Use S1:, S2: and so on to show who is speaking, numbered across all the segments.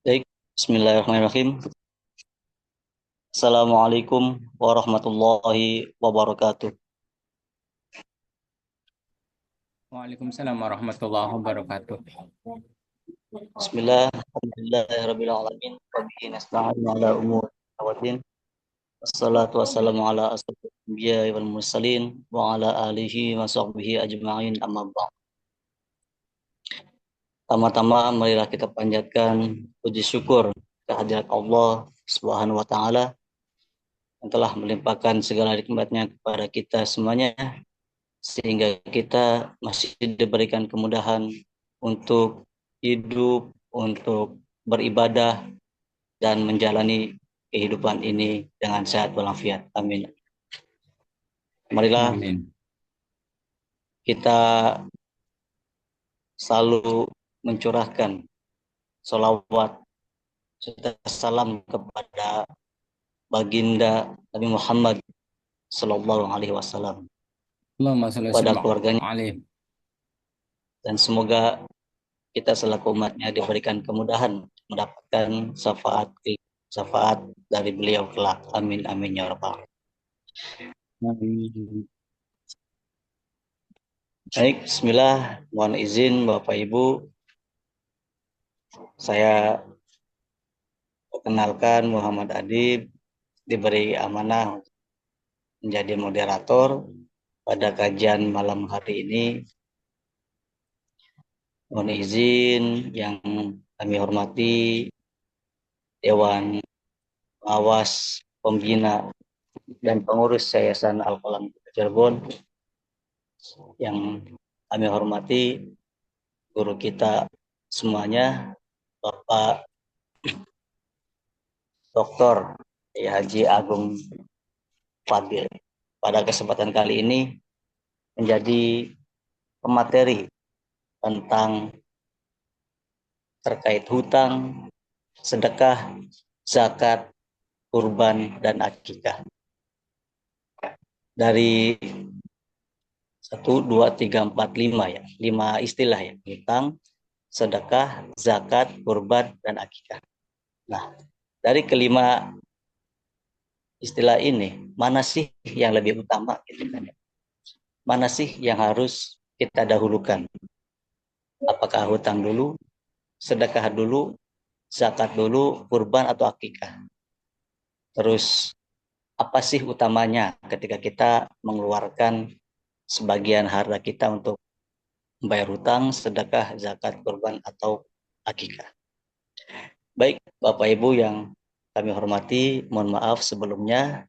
S1: Baik, Bismillahirrahmanirrahim. Assalamualaikum warahmatullahi wabarakatuh.
S2: Waalaikumsalam warahmatullahi wabarakatuh.
S1: Bismillah, alhamdulillahirabbil alamin, wa bihi nasta'inu ala umuri waddin. Wassalatu wassalamu ala asyrofil anbiya'i wal mursalin wa ala alihi wa sahbihi ajma'in, amma ba'd. Tama-tama marilah kita panjatkan puji syukur kehadirat Allah Subhanahu wa taala yang telah melimpahkan segala nikmat-Nya kepada kita semuanya, sehingga kita masih diberikan kemudahan untuk hidup, untuk beribadah, dan menjalani kehidupan ini dengan sehat walafiat. Amin. Marilah
S2: Amin.
S1: kita selalu mencurahkan sholawat serta salam kepada baginda Nabi Muhammad Sallallahu Alaihi Wasallam,
S2: Allahumma shalli wa
S1: pada
S2: sallim
S1: keluarganya,
S2: alaihi.
S1: dan semoga kita selaku umatnya diberikan kemudahan mendapatkan syafaat dari beliau kelak. Amin amin ya rabbal.
S2: Amin.
S1: Baik, Bismillah. Mohon izin Bapak Ibu, saya perkenalkan Muhammad Adib, diberi amanah menjadi moderator pada kajian malam hari ini. Mohon izin yang kami hormati Dewan Pengawas, Pembina, dan Pengurus Yayasan Al-Qalam Cirebon, yang kami hormati guru kita semuanya, Bapak Dr. Haji Agung Fadil. Pada kesempatan kali ini menjadi pemateri tentang terkait hutang, sedekah, zakat, kurban, dan akikah. Dari 1, 2, 3, 4, 5 ya. 5 istilah ya. Hutang, sedekah, zakat, kurban, dan akikah. Nah, dari kelima istilah ini, mana sih yang lebih utama gitu kan? Mana sih yang harus kita dahulukan? Apakah hutang dulu, sedekah dulu, zakat dulu, kurban, atau akikah? Terus apa sih utamanya ketika kita mengeluarkan sebagian harta kita untuk membayar hutang, sedekah, zakat, kurban, atau akikah? Baik, Bapak Ibu yang kami hormati, mohon maaf sebelumnya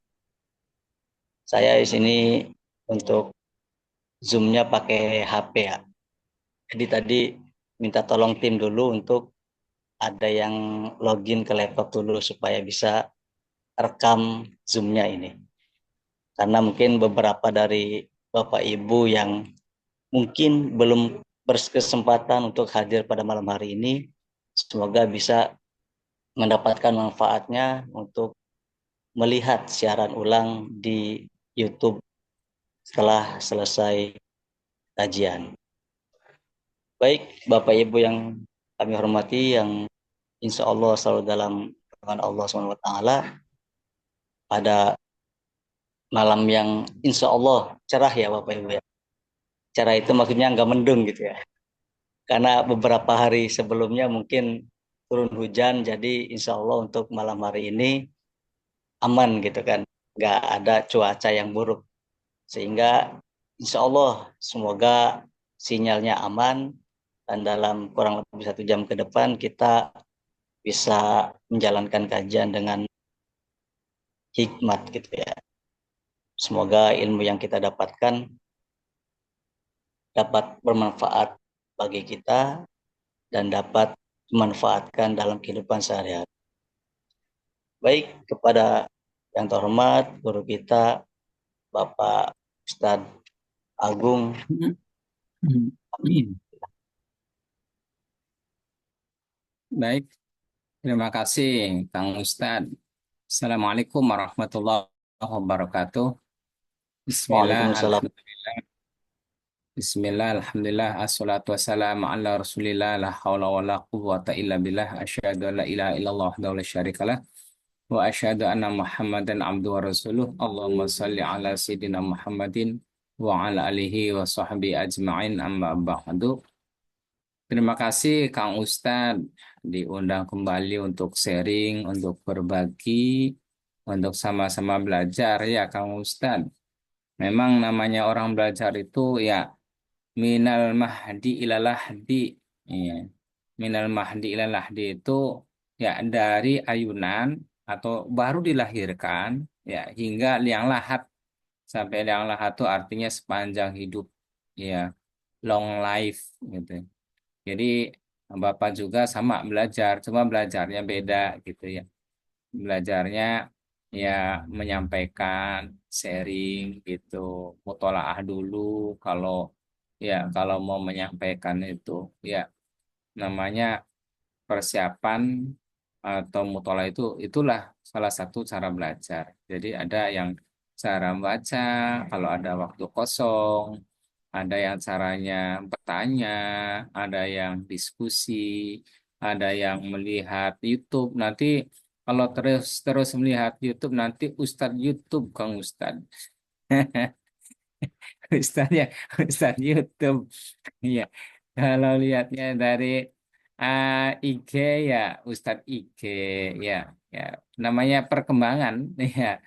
S1: saya di sini untuk Zoom-nya pakai HP ya. Jadi tadi minta tolong tim dulu untuk ada yang login ke laptop dulu supaya bisa rekam Zoom-nya ini. Karena mungkin beberapa dari Bapak Ibu yang mungkin belum berkesempatan untuk hadir pada malam hari ini, semoga bisa mendapatkan manfaatnya untuk melihat siaran ulang di YouTube setelah selesai kajian. Baik, Bapak Ibu yang kami hormati, yang insya Allah selalu dalam tangan Allah SWT, pada malam yang insya Allah cerah ya Bapak Ibu ya. Cerah itu maksudnya nggak mendung gitu ya. Karena beberapa hari sebelumnya mungkin turun hujan, jadi insya Allah untuk malam hari ini aman gitu kan. Nggak ada cuaca yang buruk. Sehingga insya Allah semoga sinyalnya aman, dan dalam kurang lebih 1 jam ke depan kita bisa menjalankan kajian dengan hikmat gitu ya. Semoga ilmu yang kita dapatkan dapat bermanfaat bagi kita dan dapat dimanfaatkan dalam kehidupan sehari-hari. Baik, kepada yang terhormat guru kita Bapak Ustadz Agung.
S2: Baik, terima kasih Kang Ustadz. Assalamualaikum warahmatullahi wabarakatuh. Bismillah,
S1: Waalaikumsalam.
S2: alhamdulillah. Bismillah, alhamdulillah, assalatu wassalamu ala rasulillah, la hawla wa la quwwata illa billah, asyhadu an la ilaha illallah wahdahu la syarikalah, wa asyhadu anna Muhammadan abduhu wa rasuluh. Allahumma salli ala sayyidina Muhammadin wa ala alihi wa sahbihi ajma'in, amma ba'du. Terima kasih Kang Ustadz diundang kembali untuk sharing, untuk berbagi, untuk sama-sama belajar ya Kang Ustadz. Memang namanya orang belajar itu ya minal mahdi ilal lahdi. Iya. Minal mahdi ilal lahdi itu ya dari ayunan atau baru dilahirkan ya hingga liang lahat. Sampai liang lahat itu artinya sepanjang hidup, ya, long life gitu. Jadi Bapak juga sama belajar, cuma belajarnya beda gitu ya. Belajarnya ya menyampaikan, sharing gitu, mutolaah dulu kalau kalau mau menyampaikan itu ya namanya persiapan atau mutolaah itulah salah satu cara belajar. Jadi ada yang cara membaca kalau ada waktu kosong, ada yang caranya bertanya, ada yang diskusi, ada yang melihat YouTube. Nanti kalau terus terus melihat YouTube nanti Ustadz YouTube Kang Ustadz. Ustadz ya, Ustadz YouTube. Iya. Kalau lihatnya dari IG ya Ustadz IG ya ya namanya perkembangan ya.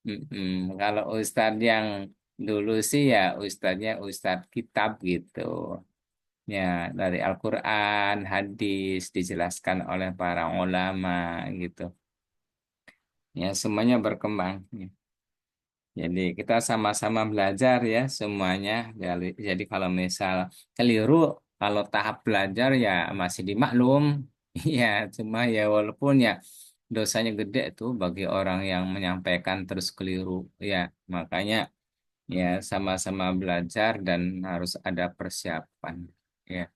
S2: Mm-mm. Kalau Ustadz yang dulu sih ya Ustadznya Ustadz kitab gitu. Ya, dari Al-Quran, hadis, dijelaskan oleh para ulama gitu. Ya, semuanya berkembang. Ya. Jadi kita sama-sama belajar ya semuanya. Jadi kalau misal keliru, kalau tahap belajar ya masih dimaklum. Ya, cuma ya walaupun ya dosanya gede tuh bagi orang yang menyampaikan terus keliru. Ya, makanya ya sama-sama belajar dan harus ada persiapan. Ya.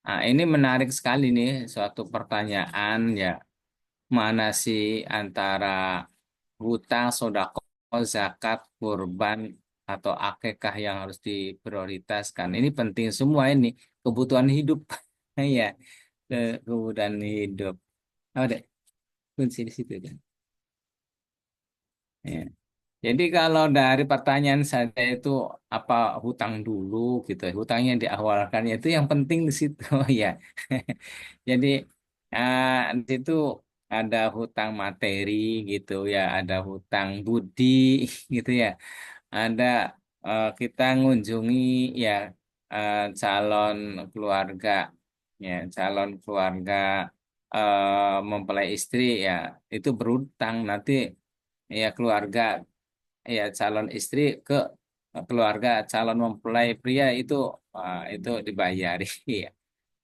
S2: Nah, ini menarik sekali nih suatu pertanyaan ya. Mana sih antara hutang, sodako, zakat, kurban, atau akikah yang harus diprioritaskan? Ini penting semua ini kebutuhan hidup. Ya, kebutuhan hidup. Oh, deh, kunci di situ kan. Ya. Jadi kalau dari pertanyaan saya itu apa hutang dulu gitu, hutangnya diawalkan itu yang penting di situ ya. Jadi di situ ada hutang materi gitu ya, ada hutang budi gitu ya, ada kita ngunjungi ya calon keluarga ya, calon keluarga mempelai istri ya, itu berhutang nanti ya keluarga ya calon istri ke keluarga calon mempelai pria itu dibayari ya.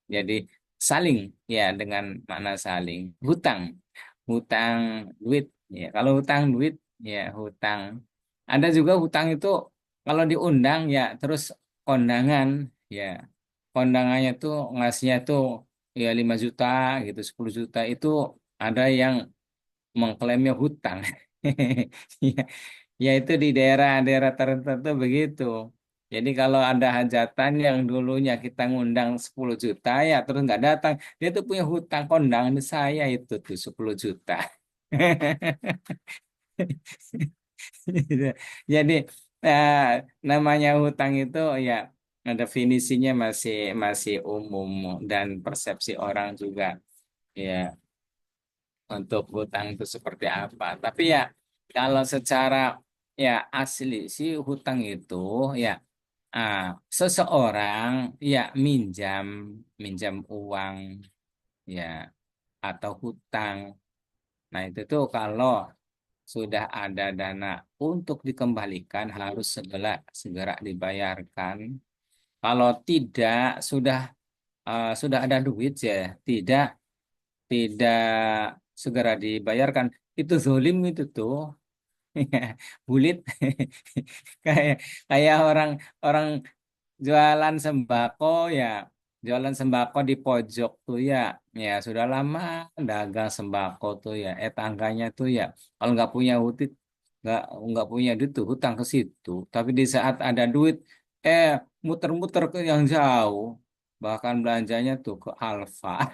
S2: Jadi saling ya dengan makna saling. Hutang, hutang duit ya. Kalau hutang duit ya hutang. Ada juga hutang itu kalau diundang ya terus kondangan ya. Kondangannya tuh ngasihnya tuh ya 5 juta gitu, 10 juta itu ada yang mengklaimnya hutang. Ya, ya itu di daerah-daerah tertentu begitu. Jadi kalau ada hajatan yang dulunya kita ngundang 10 juta ya terus nggak datang, dia tuh punya hutang kondangan di saya itu tuh 10 juta. Jadi eh, namanya hutang itu ya definisinya masih masih umum dan persepsi orang juga ya untuk hutang itu seperti apa. Tapi ya kalau secara ya asli sih hutang itu ya ah, seseorang ya minjam minjam uang ya atau hutang. Nah itu tuh kalau sudah ada dana untuk dikembalikan harus segera segera dibayarkan. Kalau tidak sudah ada duit ya tidak tidak segera dibayarkan itu zolim itu tuh. Bulit kayak kayak orang orang jualan sembako ya, jualan sembako di pojok tuh ya, ya sudah lama dagang sembako tuh ya, tangganya tuh ya kalau nggak punya duit nggak punya duit tuh hutang ke situ, tapi di saat ada duit eh muter-muter ke yang jauh, bahkan belanjanya tuh ke Alfa,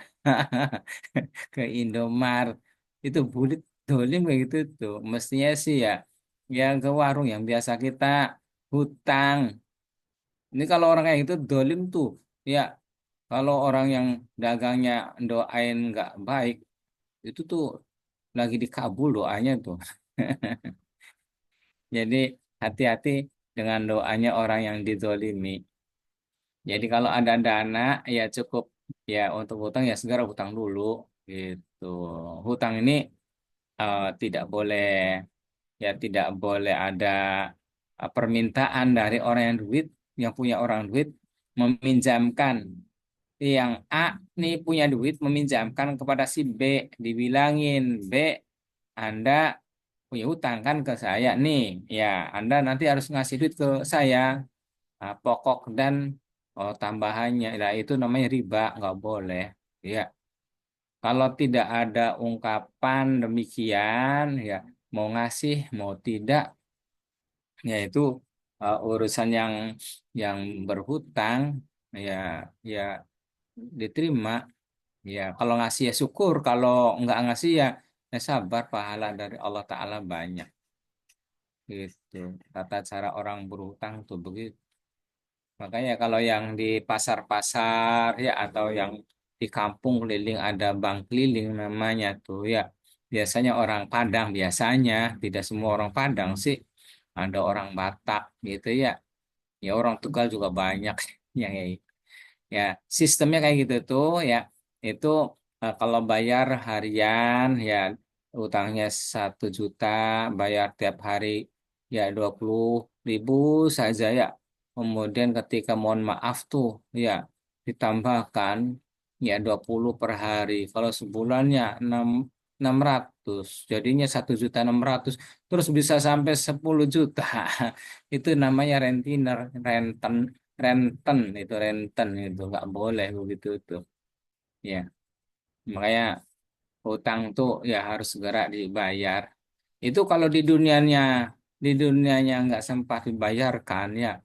S2: ke Indomaret, itu bulit dolim kayak gitu tuh. Mestinya sih ya, yang ke warung yang biasa kita hutang. Ini kalau orang kayak gitu dolim tuh, ya kalau orang yang dagangnya doain nggak baik, itu tuh lagi dikabul doanya tuh. Jadi hati-hati dengan doanya orang yang dizolimi. Jadi kalau ada dana ya cukup ya untuk hutang ya segera hutang dulu gitu. Hutang ini tidak boleh ya tidak boleh ada permintaan dari orang yang punya orang duit meminjamkan yang A nih punya duit meminjamkan kepada si B, dibilangin B, Anda punya hutang kan ke saya nih, ya Anda nanti harus ngasih duit ke saya. Nah, pokok dan tambahannya, nah itu namanya riba, nggak boleh. Ya, kalau tidak ada ungkapan demikian, ya mau ngasih mau tidak, ya itu urusan yang berhutang, ya ya diterima. Ya, kalau ngasih ya syukur, kalau nggak ngasih ya sabar, pahala dari Allah Ta'ala banyak. Gitu. Tata cara orang berhutang tuh begitu. Makanya kalau yang di pasar-pasar ya atau yang di kampung keliling ada bank keliling namanya tuh ya. Biasanya orang Padang biasanya, tidak semua orang Padang sih. Ada orang Batak gitu ya. Ya orang Tegal juga banyak yang kayak gitu. Ya, sistemnya kayak gitu tuh ya. Itu kalau bayar harian ya utangnya 1 juta, bayar tiap hari ya 20.000 saja ya. Kemudian ketika mohon maaf tuh ya ditambahkan ya 20 per hari. Kalau sebulannya 600 jadinya 1.600.000 terus bisa sampai 10 juta. Itu namanya rentiner, renten itu nggak boleh begitu tuh ya, makanya hutang tuh ya harus segera dibayar. Itu kalau di dunianya nggak sempat dibayarkan ya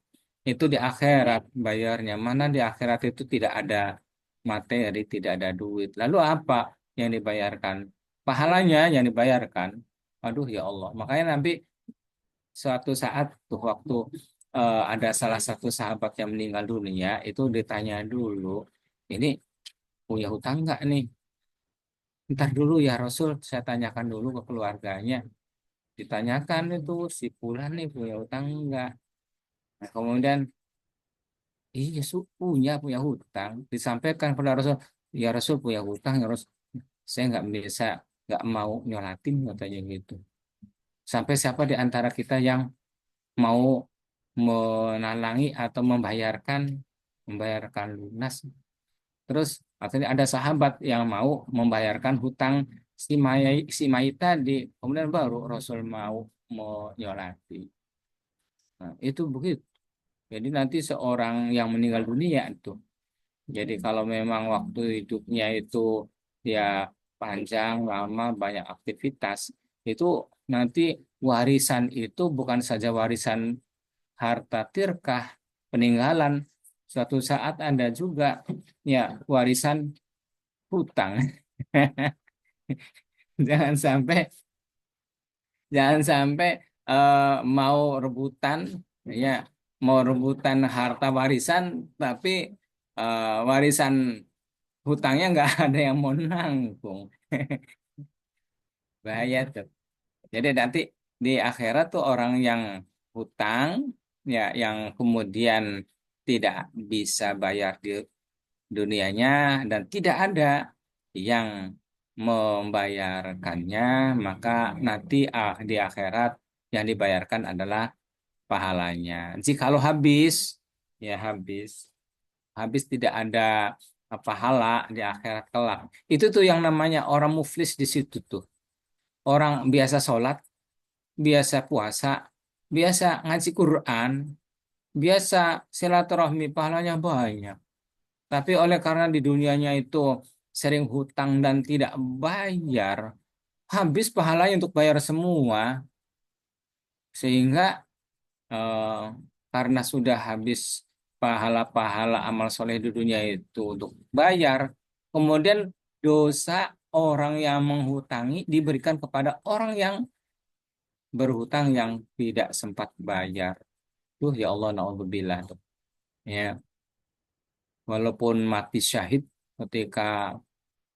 S2: itu di akhirat bayarnya, mana di akhirat itu tidak ada materi, tidak ada duit, lalu apa yang dibayarkan? Pahalanya yang dibayarkan. Aduh ya Allah, makanya nanti suatu saat tuh waktu ada salah satu sahabat yang meninggal dunia itu ditanya dulu, ini punya hutang nggak nih? Ntar dulu ya Rasul, saya tanyakan dulu ke keluarganya. Ditanyakan itu si Fulan nih punya hutang nggak? Nah, kemudian iya punya hutang. Disampaikan kepada Rasul, ya Rasul punya hutang ya Rasul. Saya nggak bisa, nggak mau nyolatin katanya gitu. Sampai siapa di antara kita yang mau menalangi atau membayarkan lunas. Terus akhirnya ada sahabat yang mau membayarkan hutang si Mayit tadi, kemudian baru Rasul mau menyolati. Nah, itu begitu. Jadi nanti seorang yang meninggal dunia itu, jadi kalau memang waktu hidupnya itu ya panjang, lama, banyak aktivitas, itu nanti warisan itu bukan saja warisan harta tirkah peninggalan, suatu saat ada juga ya warisan hutang. Jangan sampai jangan sampai eh, mau rebutan ya mau rebutan harta warisan tapi warisan hutangnya nggak ada yang mau nanggung. Bahaya tuh. Jadi nanti di akhirat tuh orang yang hutang ya yang kemudian tidak bisa bayar di dunianya dan tidak ada yang membayarkannya, maka nanti di akhirat yang dibayarkan adalah pahalanya. Jikalau habis, ya habis tidak ada pahala di akhirat kelak. Itu tuh yang namanya orang muflis di situ tuh. Orang biasa sholat, biasa puasa, biasa ngaji Quran, biasa silaturahmi, pahalanya banyak. Tapi oleh karena di dunianya itu sering hutang dan tidak bayar, habis pahalanya untuk bayar semua, sehingga karena sudah habis pahala-pahala amal soleh di dunia itu untuk bayar, kemudian dosa orang yang menghutangi diberikan kepada orang yang berhutang yang tidak sempat bayar. Tuh ya Allah, naudzubillah tuh. Ya, walaupun mati syahid ketika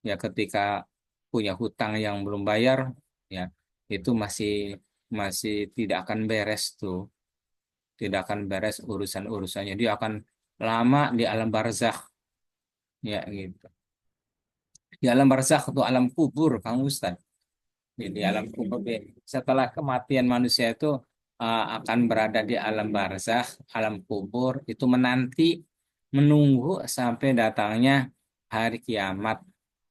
S2: ketika punya hutang yang belum bayar, ya itu masih masih tidak akan beres tuh, tidak akan beres urusan-urusannya. Dia akan lama di alam barzakh, ya gitu. Di alam barzakh atau alam kubur, Kang Ustaz. Di alam kubur, setelah kematian manusia itu akan berada di alam barzakh, alam kubur, itu menanti, menunggu sampai datangnya hari kiamat.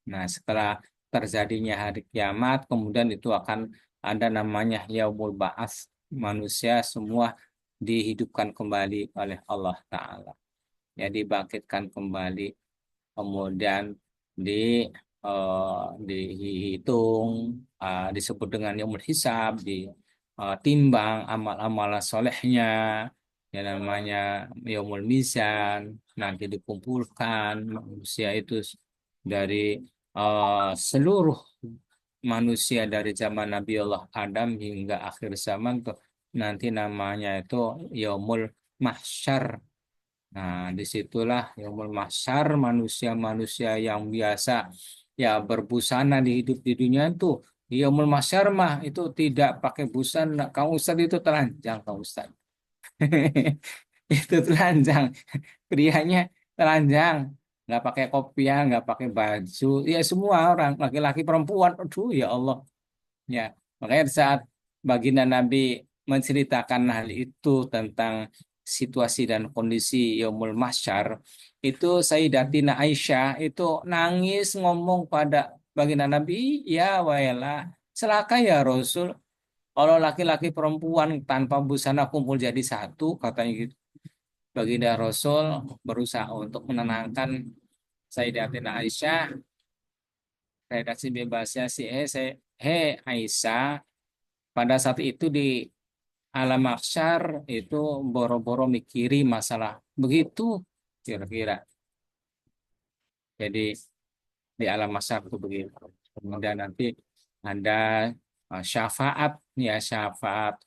S2: Nah, setelah terjadinya hari kiamat, kemudian itu akan ada namanya yaumul ba'ats. Manusia semua dihidupkan kembali oleh Allah Ta'ala. Ya, dibangkitkan kembali. Kemudian di dihitung, disebut dengan yaumul hisab, timbang amal-amal solehnya, yang namanya yaumul mizan, nanti dikumpulkan manusia itu dari seluruh manusia dari zaman Nabi Allah Adam hingga akhir zaman tuh nanti namanya itu yaumul mahsyar. Nah, disitulah yaumul mahsyar, manusia-manusia yang biasa ya berbusana di hidup di dunia itu. Yaumul mahsyar mah itu tidak pakai busana. Kang Ustad itu telanjang, Kang Ustad. Itu telanjang. Prianya telanjang. Nggak pakai kopiah, nggak pakai baju. Ya semua orang, laki-laki perempuan. Aduh ya Allah. Ya, makanya saat baginda Nabi menceritakan hal itu tentang situasi dan kondisi Yaumul Mahsyar, itu Sayyidatina Aisyah itu nangis ngomong pada baginda Nabi, ya wailah, celaka ya Rasul, kalau laki-laki perempuan tanpa busana kumpul jadi satu, katanya gitu. Baginda Rasul berusaha untuk menenangkan Sayyidatina Aisyah, redaksi bebasnya si Aisyah, pada saat itu di alam mahsyar itu boro-boro mikiri masalah begitu kira-kira. Jadi di alam mahsyar itu begitu. Kemudian nanti ada syafaat, ya syafaat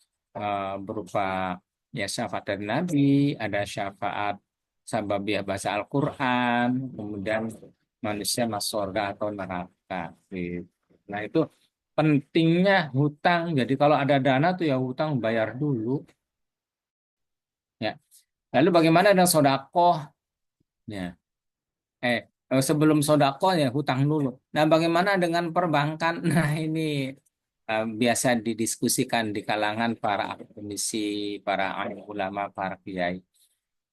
S2: berupa ya syafaat dari Nabi, ada syafaat sababiah baca Al-Quran, kemudian manusia masuk surga atau neraka. Gitu. Nah itu pentingnya hutang. Jadi kalau ada dana tuh ya hutang bayar dulu. Ya. Lalu bagaimana dengan sodakoh? Ya. Eh, sebelum sodakoh ya hutang dulu. Nah, bagaimana dengan perbankan? Nah, ini biasa didiskusikan di kalangan para akademisi, para alim ulama, para kiai.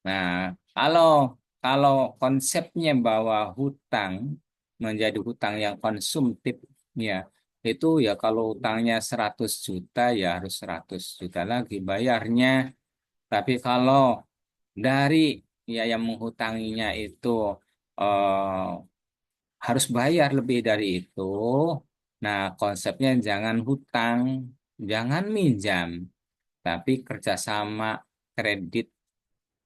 S2: Nah, kalau kalau konsepnya bahwa hutang menjadi hutang yang konsumtif, ya itu ya kalau hutangnya 100 juta ya harus 100 juta lagi bayarnya. Tapi kalau dari ya yang menghutanginya itu eh, harus bayar lebih dari itu. Nah, konsepnya jangan hutang, jangan minjam, tapi kerjasama kredit.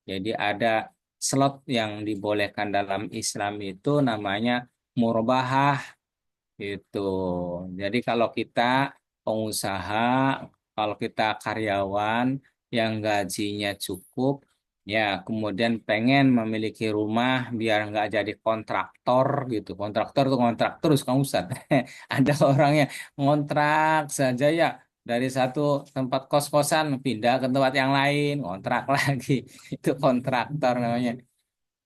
S2: Jadi ada slot yang dibolehkan dalam Islam itu namanya murabahah itu. Jadi kalau kita pengusaha, kalau kita karyawan yang gajinya cukup, ya kemudian pengen memiliki rumah biar nggak jadi kontraktor gitu. Kontraktor tuh kontrak terus Kang Ustad. Ada orang yang ngontrak saja ya dari satu tempat kos-kosan pindah ke tempat yang lain, kontrak lagi. Itu kontraktor namanya.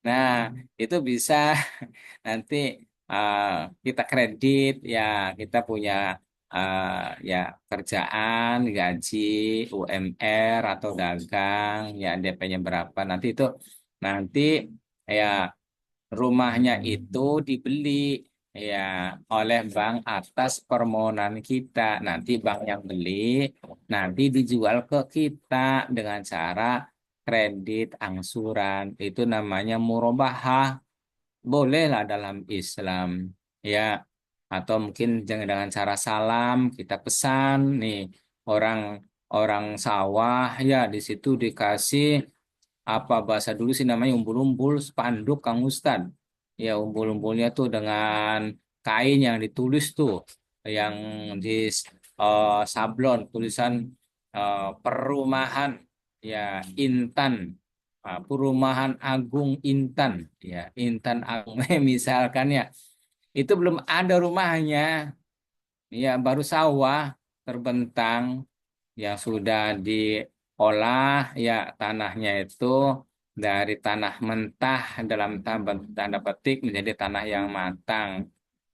S2: Nah, itu bisa nanti uh, kita kredit ya kita punya uh, ya kerjaan gaji UMR atau dagang ya DP-nya berapa nanti ya rumahnya itu dibeli ya oleh bank atas permohonan kita. Nanti bank yang beli nanti dijual ke kita dengan cara kredit angsuran. Itu namanya murabahah. Bolehlah dalam Islam, ya. Atau mungkin jangan dengan cara salam, kita pesan nih orang orang sawah, ya di situ dikasih apa bahasa dulu sih namanya umbul-umbul spanduk Kang Ustad. Ya umbul-umbulnya tuh dengan kain yang ditulis tuh, yang di sablon tulisan perumahan ya Intan. Perumahan Agung Intan ya Intan Agung misalkan ya itu belum ada rumahnya ya baru sawah terbentang yang sudah diolah ya tanahnya itu dari tanah mentah dalam tanda petik menjadi tanah yang matang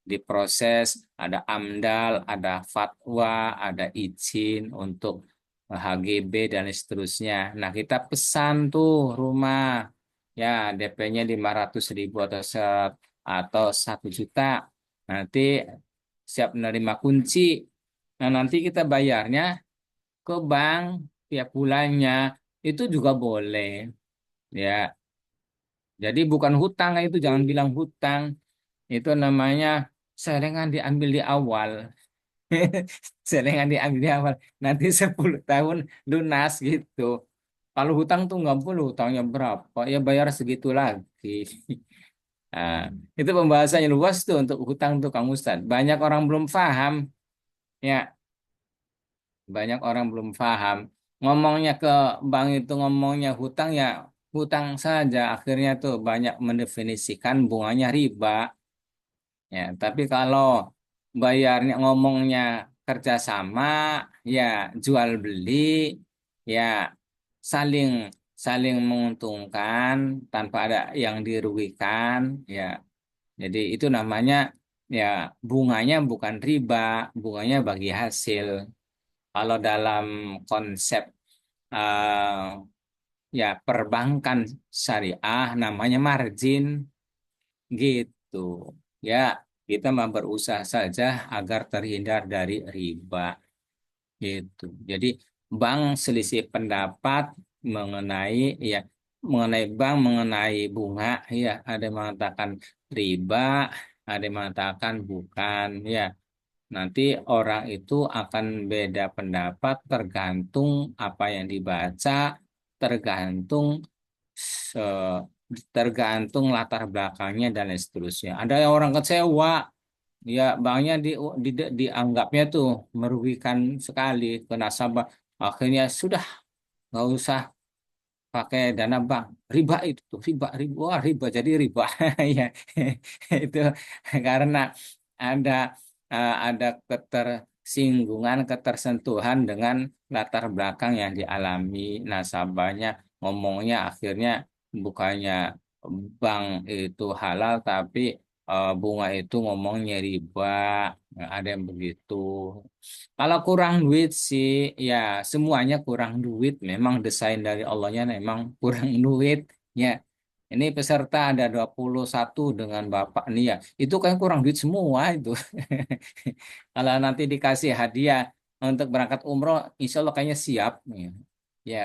S2: diproses ada AMDAL ada fatwa ada izin untuk HGB dan seterusnya. Nah kita pesan tuh rumah ya DP-nya 500.000 atau 1 juta nanti siap menerima kunci. Nah nanti kita bayarnya ke bank tiap bulannya itu juga boleh ya. Jadi bukan hutang itu jangan bilang hutang itu namanya selengan diambil di awal. Selengan diambil di awal nanti 10 tahun lunas gitu. Kalau hutang tuh nggak perlu hutangnya berapa ya bayar segitu lagi. Nah, itu pembahasannya luas tuh untuk hutang tuh Kang Ustad. Banyak orang belum paham ya. Banyak orang belum paham. Ngomongnya ke bank itu ngomongnya hutang ya hutang saja. Akhirnya tuh banyak mendefinisikan bunganya riba. Ya, tapi kalau bayarnya ngomongnya kerjasama, ya jual beli, ya saling saling menguntungkan tanpa ada yang dirugikan. Ya, jadi itu namanya ya bunganya bukan riba, bunganya bagi hasil. Kalau dalam konsep ya perbankan syariah namanya margin gitu. Ya, kita mah berusaha saja agar terhindar dari riba gitu. Jadi bank selisih pendapat mengenai ya mengenai bank mengenai bunga ya ada yang mengatakan riba, ada yang mengatakan bukan ya. Nanti orang itu akan beda pendapat tergantung apa yang dibaca, tergantung se- tergantung latar belakangnya dan lain seterusnya. Ada yang orang kecewa, ya banknya dianggapnya tuh merugikan sekali ke nasabah. Akhirnya sudah nggak usah pakai dana bank riba itu tuh riba wah riba jadi riba ya itu karena ada ada ketersinggungan ketersentuhan dengan latar belakang yang dialami nasabahnya ngomongnya akhirnya bukannya bank itu halal tapi bunga itu ngomongnya riba. Nah, ada yang begitu. Kalau kurang duit sih, ya semuanya kurang duit. Memang desain dari Allahnya memang kurang duit. Ya, ini peserta ada 21 dengan Bapak nih ya. Itu kan kurang duit semua itu. Kalau nanti dikasih hadiah untuk berangkat umroh, insya Allah kayaknya siap. Ya, ya.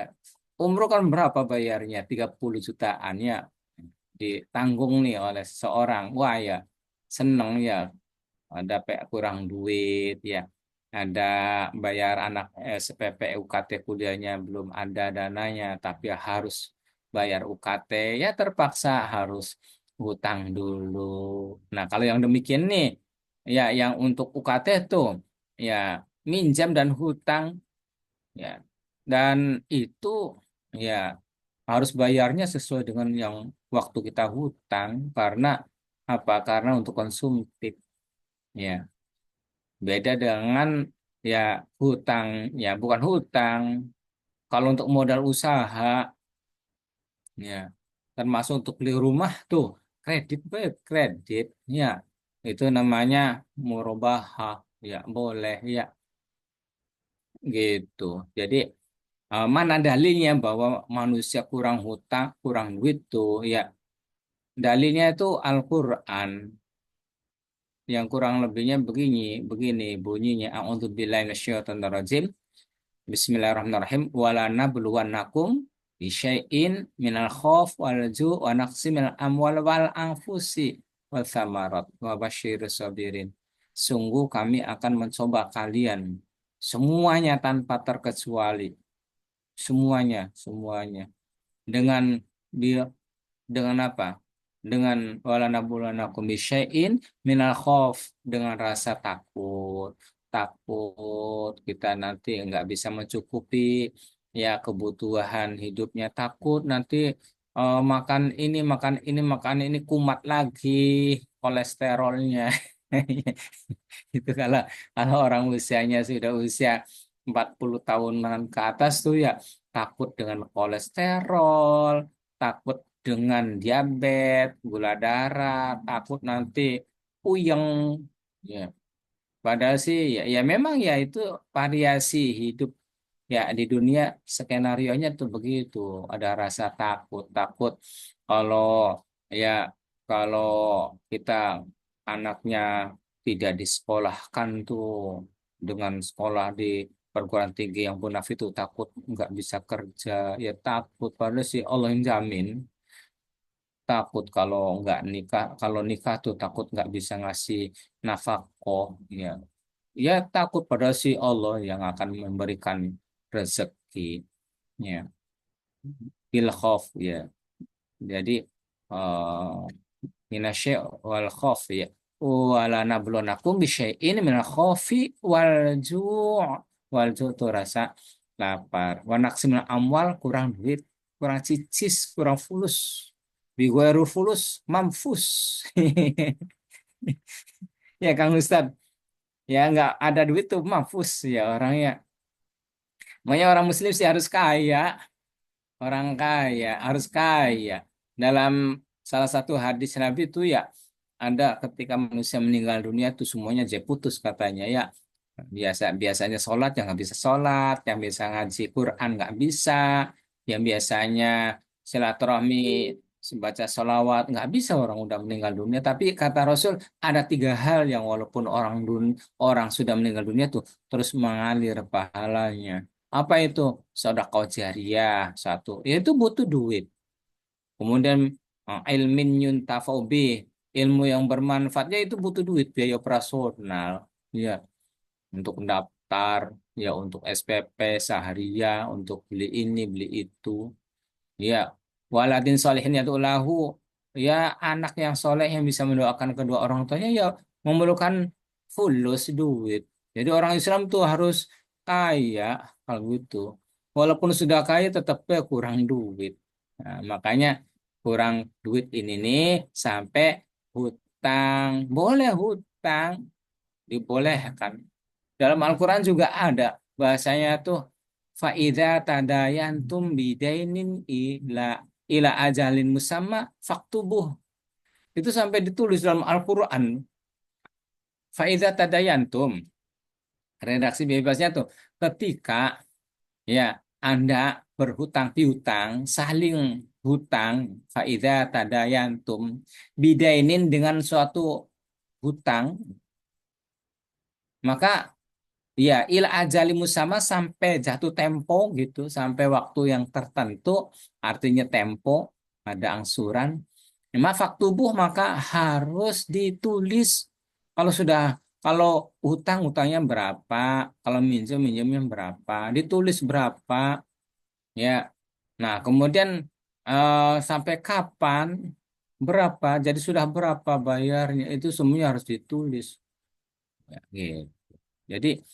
S2: Umroh kan berapa bayarnya? 30 jutaan ya. Ditanggung nih oleh seseorang. Wah ya, seneng ya ada kurang duit ya ada bayar anak SPP UKT kuliahnya belum ada dananya tapi harus bayar UKT ya terpaksa harus hutang dulu. Nah kalau yang demikian nih ya yang untuk UKT tuh ya minjam dan hutang ya dan itu ya harus bayarnya sesuai dengan yang waktu kita hutang karena apa karena untuk konsumtif ya. Beda dengan ya hutang, ya bukan hutang. Kalau untuk modal usaha, ya termasuk untuk beli rumah tuh kredit, baik kredit, ya itu namanya murabahah, ya boleh, ya gitu. Jadi mana dalilnya bahwa manusia kurang hutang, kurang duit tuh, ya dalilnya itu Al-Quran. Yang kurang lebihnya begini, begini bunyinya. A'udzubillahi minasyaitonirrajim. Bismillahirrahmanirrahim. Wala nabluwannakum bisyai'in minal khauf wal ju' wa naqsi minal amwal wal anfusi wal thamarat wa basyirus sabirin. Sungguh kami akan mencoba kalian semuanya tanpa terkecuali. Semuanya, semuanya. dengan dia dengan apa? Dengan walanabulanakum bisyai'in minal khauf, dengan rasa takut. Takut kita nanti nggak bisa mencukupi ya kebutuhan hidupnya. Takut nanti makan ini kumat lagi kolesterolnya. Itu kalau kalau orang usianya sudah usia 40 tahunan ke atas tuh ya takut dengan kolesterol, takut dengan diabetes, gula darah, takut nanti puyeng. Ya, padahal sih ya memang ya itu variasi hidup ya di dunia, skenario-nya tuh begitu. Ada rasa takut, takut kalau ya kalau kita anaknya tidak disekolahkan tuh dengan sekolah di perguruan tinggi yang bonafit itu takut nggak bisa kerja, ya takut padahal sih Allah yang jamin. Takut kalau nggak nikah, kalau nikah tuh takut nggak bisa ngasih nafkah, ya ya takut pada si Allah yang akan memberikan rezeki, ya bil khauf, ya jadi minasya wal khauf, ya wala nablunakum bisyai'in minal khaufi wal ju' tuh rasa lapar, wa naqsimil amwal, kurang duit, kurang cicis, kurang fulus, bigueru fulus mamfus. Ya Kang Ustad, ya nggak ada duit tuh mamfus ya orangnya. Makanya orang Muslim sih harus kaya, orang kaya harus kaya. Dalam salah satu hadis Nabi itu ya ada ketika manusia meninggal dunia tuh semuanya jadi putus katanya ya. Biasanya sholat yang nggak bisa sholat, yang bisa ngaji Quran nggak bisa, yang biasanya silaturahmi baca sholawat nggak bisa, orang udah meninggal dunia. Tapi kata Rasul ada tiga hal yang walaupun orang sudah meninggal dunia tuh terus mengalir pahalanya. Apa itu? Sedekah jariyah satu, itu butuh duit. Kemudian ilmin yuntafa'u bih, ilmu yang bermanfaatnya itu butuh duit, biaya operasional. Ya, untuk daftar, ya untuk SPP seharian, untuk beli ini, beli itu. Ya, waladin solehin ya lahu, ya anak yang soleh yang bisa mendoakan kedua orang tuanya ya memerlukan fulus duit. Jadi orang Islam tuh harus kaya kalau gitu. Walaupun sudah kaya tetap ya kurang duit. Nah, makanya kurang duit ini nih sampai hutang. Boleh hutang, dibolehkan. Dalam Al-Quran juga ada bahasanya tuh faida tadayantum bidainin ila ajalin musamma faktubuh. Itu sampai ditulis dalam Al-Quran. Faida tadayantum. Redaksi bebasnya tuh ketika ya Anda berhutang piutang, saling hutang, faida tadayantum bidainin dengan suatu hutang, maka iya, ila ajali musamma sampai jatuh tempo gitu, sampai waktu yang tertentu, artinya tempo, ada angsuran. Maka tubuh maka harus ditulis kalau sudah kalau utangnya berapa, kalau minjemnya berapa, ditulis berapa, ya. Nah, kemudian sampai kapan, berapa, jadi sudah berapa bayarnya, itu semuanya harus ditulis. Ya, gitu. Jadi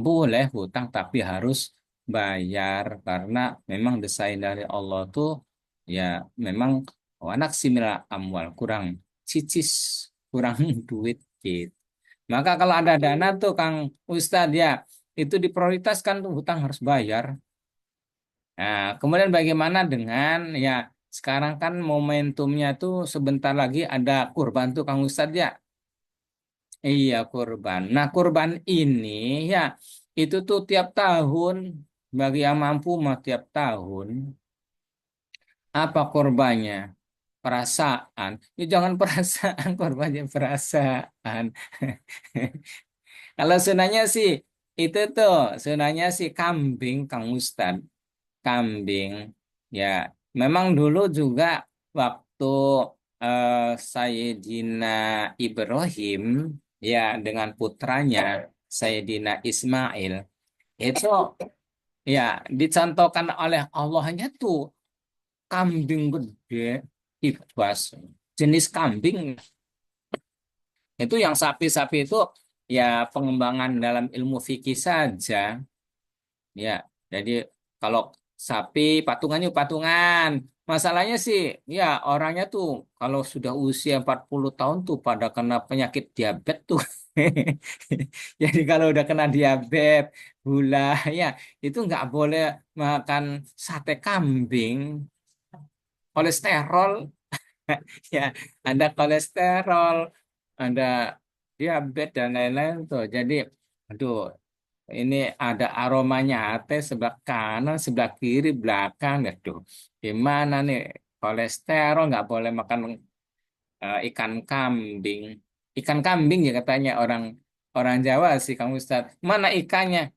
S2: boleh hutang tapi harus bayar karena memang desain dari Allah tuh ya memang anak simila amwal, kurang cicis, kurang duit gitu. Maka kalau ada dana tuh Kang Ustadz ya itu diprioritaskan tuh hutang harus bayar. Nah, kemudian bagaimana dengan ya sekarang kan momentumnya tuh sebentar lagi ada kurban tuh Kang Ustadz ya. Iya, kurban. Nah, kurban ini ya itu tuh tiap tahun bagi yang mampu mah tiap tahun. Apa korbannya? Perasaan. Ya jangan perasaan, korbannya perasaan. Kalau sunahnya sih itu tuh sunahnya sih kambing, Kang Ustad. Kambing. Ya, memang dulu juga waktu eh, Sayyidina Ibrahim ya dengan putranya Sayyidina Ismail itu ya dicontohkan oleh Allahnya tuh kambing gede, ibas, jenis kambing itu yang sapi-sapi itu ya pengembangan dalam ilmu fikih saja. Ya, jadi kalau sapi patungan yuk patungan. Masalahnya sih, ya orangnya tuh kalau sudah usia 40 tahun tuh pada kena penyakit diabetes tuh. Jadi kalau udah kena diabetes, gula, ya itu nggak boleh makan sate kambing, kolesterol, ya ada kolesterol, ada diabetes dan lain-lain tuh. Jadi, aduh, ini ada aromanya ate sebelah kanan, sebelah kiri, belakang. Aduh, gimana nih? Kolesterol nggak boleh makan ikan kambing. Ikan kambing ya katanya orang orang Jawa sih, Kang Ustadz. Mana ikannya?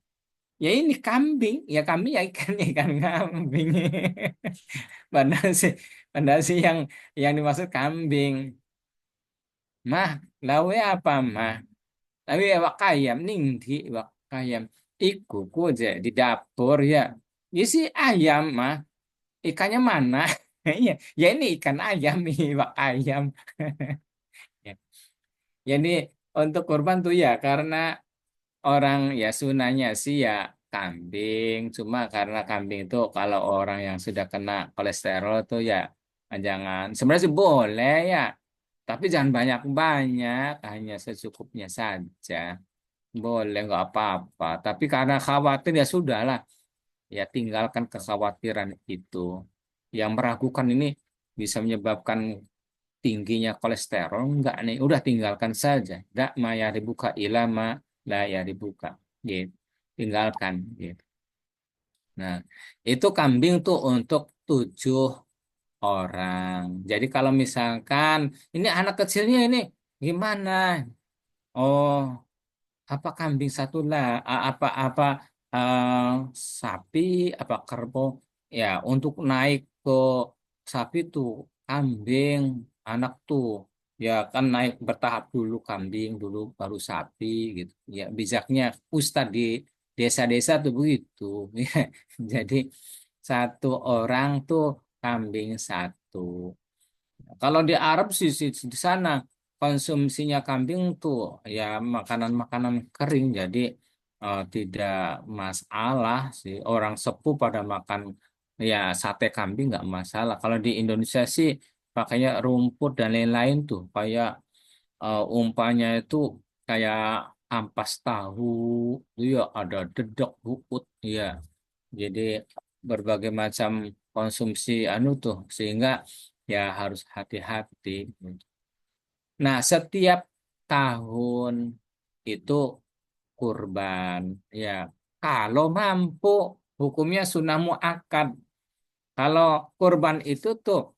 S2: Ya ini kambing. Ya kambing ya ikannya ikan kambing. Padahal sih, padahal sih yang dimaksud kambing. Mah, lawe apa mah? Tapi awak kayam ning di awak kayam. Iku ku aja di dapur ya. Ya si ayam mah. Ikannya mana? Iya, ya ini ikan ayam nih, wak ayam. Ya. Jadi untuk kurban tuh ya karena orang ya sunahnya sih ya kambing. Cuma karena kambing itu kalau orang yang sudah kena kolesterol tuh ya jangan. Sebenarnya sih boleh ya, tapi jangan banyak-banyak, hanya secukupnya saja. Boleh nggak apa-apa. Tapi karena khawatir ya sudahlah. Ya tinggalkan kekhawatiran itu. Yang meragukan ini bisa menyebabkan tingginya kolesterol. Enggak nih, udah tinggalkan saja. Enggak ma ya dibuka ilama la ya dibuka. Gitu. Tinggalkan. Gitu. Nah, itu kambing tuh untuk 7 orang. Jadi kalau misalkan ini anak kecilnya ini gimana? Oh, apa kambing satu lah apa eh, sapi apa kerbau ya untuk naik ke sapi tuh kambing anak tuh ya kan naik bertahap dulu kambing dulu baru sapi gitu ya bijaknya Ustadz di desa-desa tuh begitu ya jadi 1 orang tuh kambing satu. Kalau di Arab sih, di sana konsumsinya kambing tuh ya makanan-makanan kering, jadi tidak masalah sih. Orang sepuh pada makan ya sate kambing nggak masalah. Kalau di Indonesia sih pakainya rumput dan lain-lain tuh, kayak umpanya itu kayak ampas tahu, iya ada dedek, bubut, iya. Jadi berbagai macam konsumsi anu tuh sehingga ya harus hati-hati. Nah, setiap tahun itu kurban. Ya, kalau mampu hukumnya sunnah muakkad. Kalau kurban itu tuh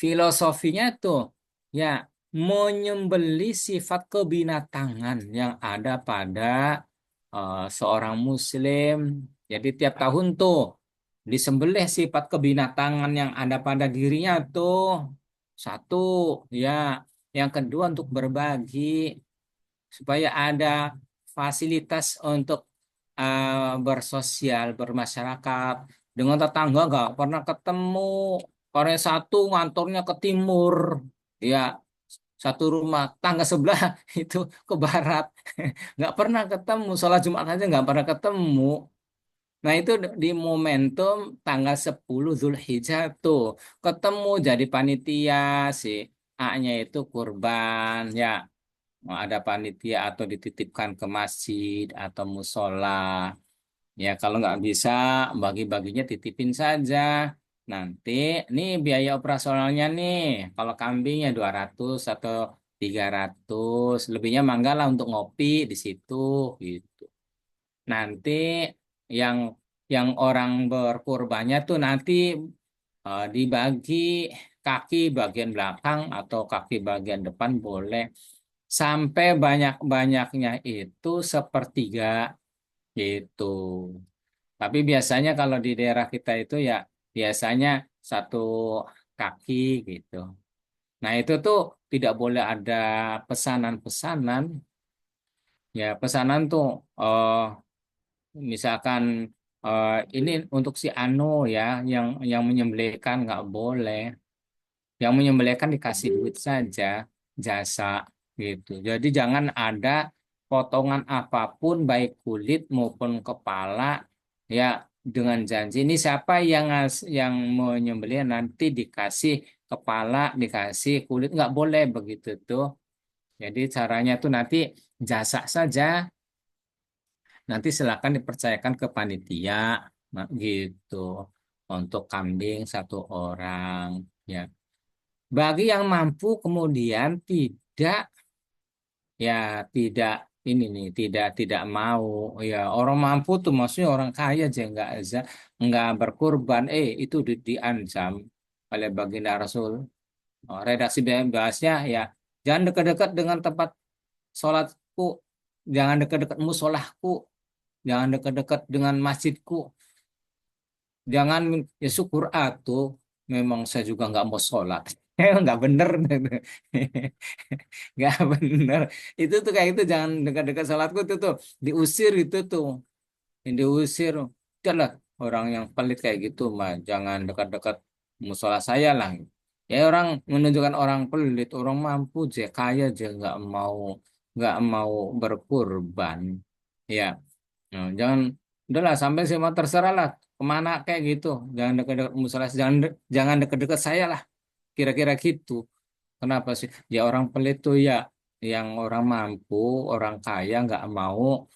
S2: filosofinya tuh ya menyembeli sifat kebinatangan yang ada pada seorang muslim. Jadi tiap tahun tuh disembelih sifat kebinatangan yang ada pada dirinya tuh. Satu, ya. Yang kedua untuk berbagi supaya ada fasilitas untuk bersosial, bermasyarakat. Dengan tetangga nggak pernah ketemu. Korea satu ngantornya ke timur, ya satu rumah tangga sebelah itu ke barat, nggak pernah ketemu. Sholat Jumat aja nggak pernah ketemu. Nah itu di momentum tanggal 10 Zulhijjah tuh ketemu jadi panitia si A-nya itu kurban ya. Mau ada panitia atau dititipkan ke masjid atau musola. Ya kalau nggak bisa bagi-baginya titipin saja. Nanti nih biaya operasionalnya nih. Kalau kambingnya 200 atau 300. Lebihnya mangga lah untuk ngopi di situ gitu. Nanti yang yang orang berkurbannya tuh nanti dibagi kaki bagian belakang atau kaki bagian depan boleh sampai banyak-banyaknya itu sepertiga gitu. Tapi biasanya kalau di daerah kita itu ya biasanya 1 kaki gitu. Nah itu tuh tidak boleh ada pesanan-pesanan. Ya pesanan tuh misalkan ini untuk si Anu ya, yang menyembelihkan nggak boleh. Yang menyembelihkan dikasih duit saja, jasa gitu. Jadi jangan ada potongan apapun, baik kulit maupun kepala, ya dengan janji ini siapa yang menyembelih nanti dikasih kepala, dikasih kulit, nggak boleh begitu tuh. Jadi caranya tuh nanti jasa saja, nanti silakan dipercayakan ke panitia, nah, gitu. Untuk kambing satu orang, ya. Bagi yang mampu kemudian ya tidak ini nih tidak mau, ya orang mampu tuh maksudnya orang kaya aja nggak berkurban, itu diancam oleh baginda Rasul. Redaksi bebasnya ya, jangan dekat-dekat dengan tempat sholatku, jangan dekat-dekat musolahku, jangan dekat-dekat dengan masjidku. Jangan, ya syukur tuh memang saya juga nggak mau sholat. Nggak bener. Nggak bener. Itu tuh kayak itu, jangan dekat-dekat sholatku tuh tuh. Diusir itu tuh. Yang diusir. Udahlah, orang yang pelit kayak gitu mah jangan dekat-dekat musola saya lah. Ya orang menunjukkan orang pelit, orang mampu aja, kaya aja nggak mau berkurban. Ya. Nah, jangan, udahlah sampai sih mau terserah lah kemana kayak gitu. Jangan dekat-dekat musola, jangan dekat-dekat saya lah. Kira-kira gitu. Kenapa sih? Ya orang pelit tuh ya, yang orang mampu, orang kaya nggak mau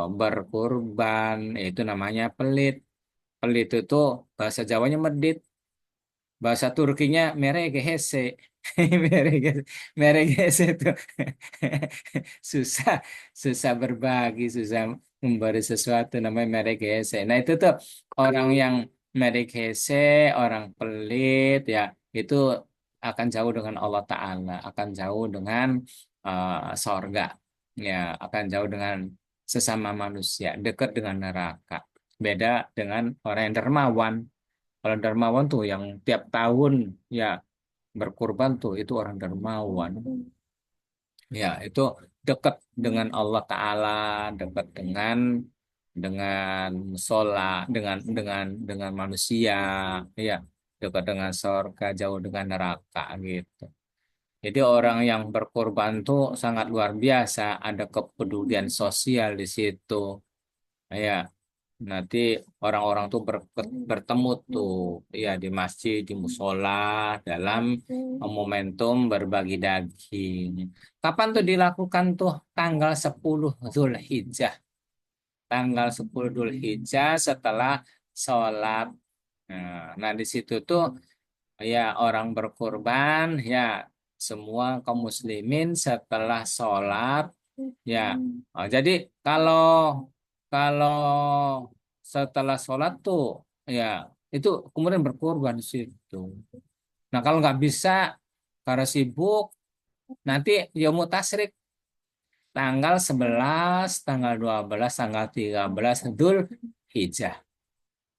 S2: berkurban. Itu namanya pelit. Pelit itu bahasa Jawanya medit. Bahasa Turkinya meregehese. Meregehese, meregehese itu susah, susah berbagi, susah memberi sesuatu, namanya meregehese. Nah itu tuh orang yang meregehese, orang pelit ya, itu akan jauh dengan Allah Ta'ala, akan jauh dengan sorga, ya akan jauh dengan sesama manusia, dekat dengan neraka. Beda dengan orang yang dermawan. Kalau dermawan tuh yang tiap tahun ya berkurban tuh, itu orang dermawan. Ya, itu dekat dengan Allah Ta'ala, dekat dengan musola, dengan manusia, ya, dekat dengan surga, jauh dengan neraka gitu. Jadi orang yang berkorban tuh sangat luar biasa, ada kepedulian sosial di situ. Ya, nanti orang-orang tuh bertemu tuh, ya di masjid, di musola, dalam momentum berbagi daging. Kapan tuh dilakukan tuh? Tanggal 10 Zulhijjah. Tanggal 10 Zulhijjah setelah sholat. Nah, di situ tuh ya orang berkurban, ya semua kaum muslimin setelah sholat, ya. Jadi kalau kalau setelah sholat tuh ya itu kemudian berkorban di situ. Nah kalau nggak bisa karena sibuk, nanti yaumut tasyrik tanggal 11, tanggal 12, tanggal 13 Dzul Hijjah.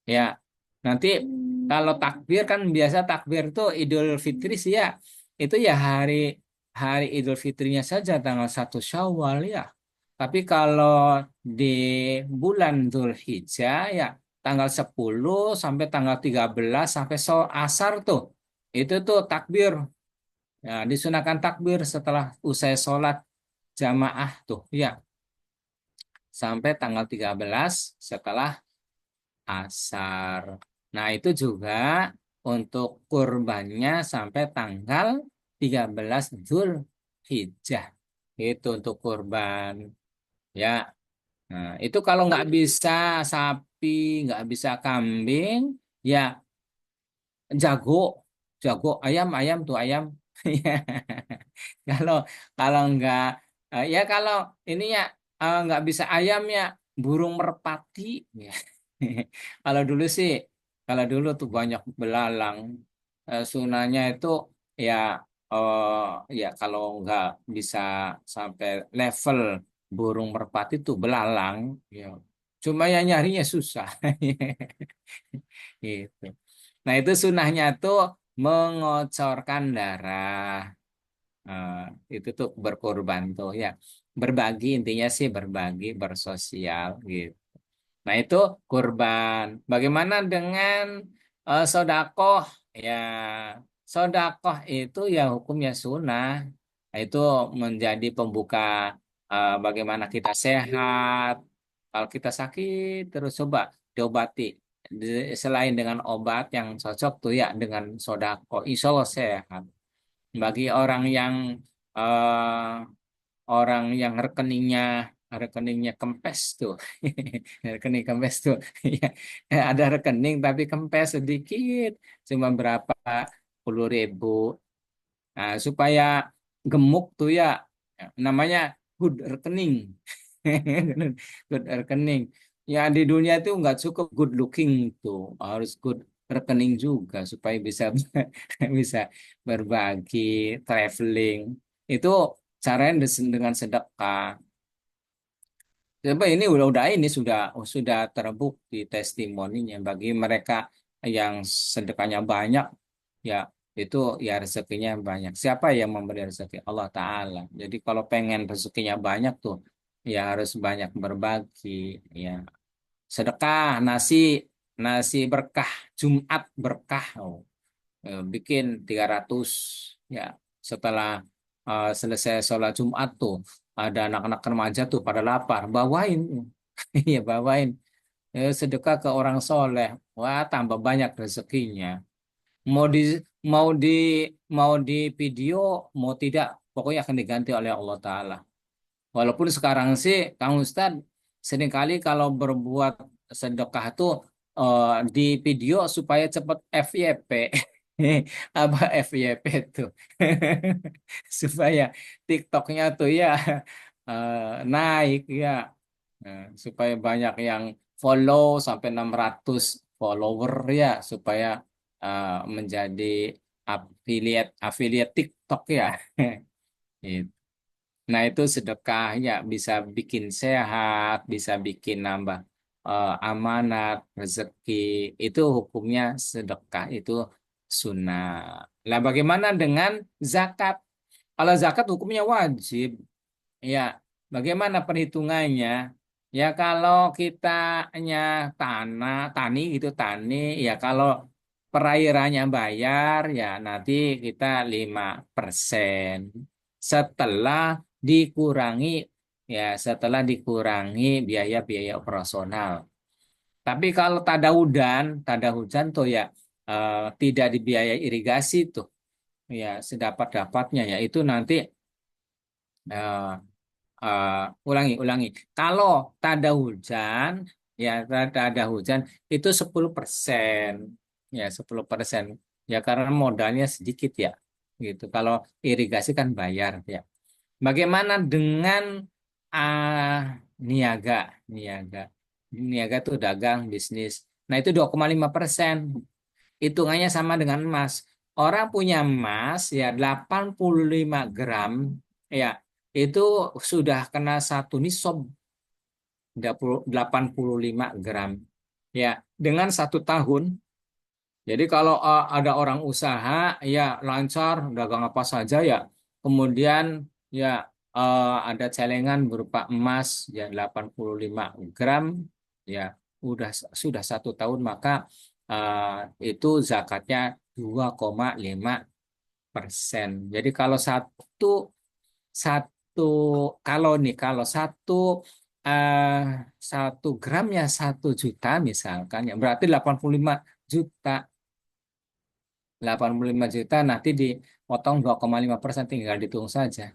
S2: Ya, nanti kalau takbir kan biasa takbir tuh Idul Fitri sih ya. Itu ya hari hari Idul Fitrinya saja tanggal 1 Syawal ya. Tapi kalau di bulan Dzulhijjah ya tanggal 10 sampai tanggal 13 sampai asar tuh. Itu tuh takbir. Ya, disunahkan takbir setelah usai sholat jamaah tuh ya. Sampai tanggal 13 setelah asar. Nah, itu juga untuk kurbannya sampai tanggal 13 Dzulhijjah. Itu untuk kurban. Ya, nah, itu kalau nggak bisa sapi, nggak bisa kambing, ya jago, jago ayam, ayam tuh ayam. Ya. Kalau kalau nggak, ya kalau ini ya nggak bisa ayam ya burung merpati. Ya. Kalau dulu sih, kalau dulu tuh banyak belalang. Sunahnya itu ya, eh, ya kalau nggak bisa sampai level burung merpati tuh belalang, ya. Cuma ya nyarinya susah. Gitu. Nah itu sunahnya tuh mengocorkan darah. Eh, itu tuh berkorban tuh ya. Berbagi intinya sih berbagi, bersosial gitu. Nah, itu kurban. Bagaimana dengan sodakoh? Ya, sodakoh itu ya hukumnya sunnah. Nah, itu menjadi pembuka bagaimana kita sehat. Kalau kita sakit, terus coba diobati. Selain dengan obat yang cocok tuh ya dengan sodakoh, insya Allah sehat. Bagi eh, orang yang rekeningnya kempes tuh. Rekening kempes tuh. Ya, ada rekening tapi kempes sedikit, cuma berapa puluh ribu. Nah, supaya gemuk tuh ya, namanya good rekening. Good rekening. Ya, di dunia itu nggak cukup good looking tuh, harus good rekening juga supaya bisa bisa berbagi, traveling. Itu caranya dengan sedekah. Coba ini sudah terbukti testimoninya bagi mereka yang sedekahnya banyak, ya itu ya rezekinya banyak. Siapa yang memberi rezeki? Allah Ta'ala. Jadi kalau pengen rezekinya banyak tuh ya harus banyak berbagi, ya sedekah nasi nasi berkah, Jumat berkah. Oh, bikin 300 ya setelah selesai sholat Jumat tuh ada anak-anak remaja tuh pada lapar, bawain. Iya, bawain. Sedekah ke orang soleh, wah tambah banyak rezekinya. mau di mau di mau di video, mau tidak, pokoknya akan diganti oleh Allah Ta'ala. Walaupun sekarang sih, Kang Ustadz, seringkali kalau berbuat sedekah tuh di video supaya cepat FYP. Apa FYP tuh? Supaya TikToknya tuh ya eh, naik ya. Supaya banyak yang follow sampai 600 follower ya, supaya menjadi affiliate affiliate TikTok ya. Nah, itu sedekahnya bisa bikin sehat, bisa bikin nambah amanat, rezeki. Itu hukumnya sedekah, itu sunnah. Nah, bagaimana dengan zakat? Kalau zakat hukumnya wajib. Ya, bagaimana perhitungannya? Ya, kalau kitanya tani gitu, ya kalau perairannya bayar, ya nanti kita 5% setelah dikurangi, setelah dikurangi biaya-biaya operasional. Tapi kalau tada hujan tuh ya tidak dibiayai irigasi tuh, ya sedapat-dapatnya ya itu nanti eh, ulangi. Kalau tanda hujan, tanda hujan itu 10%. Ya, 10%. Ya, karena modalnya sedikit ya. Gitu. Kalau irigasi kan bayar ya. Bagaimana dengan ah, niaga? Niaga. Niaga itu dagang, bisnis. Nah, itu 2,5%. Hitungannya sama dengan emas. Orang punya emas ya 85 gram ya itu sudah kena satu nisab 85 gram ya dengan 1 tahun. Jadi kalau ada orang usaha ya lancar dagang apa saja ya, kemudian ya ada celengan berupa emas ya 85 gram ya sudah 1 tahun, maka itu zakatnya 2,5%. Jadi kalau satu kalau eh, 1 gramnya 1 juta misalkan, ya berarti 85 juta. 85 juta nanti dipotong 2,5%, tinggal dihitung saja.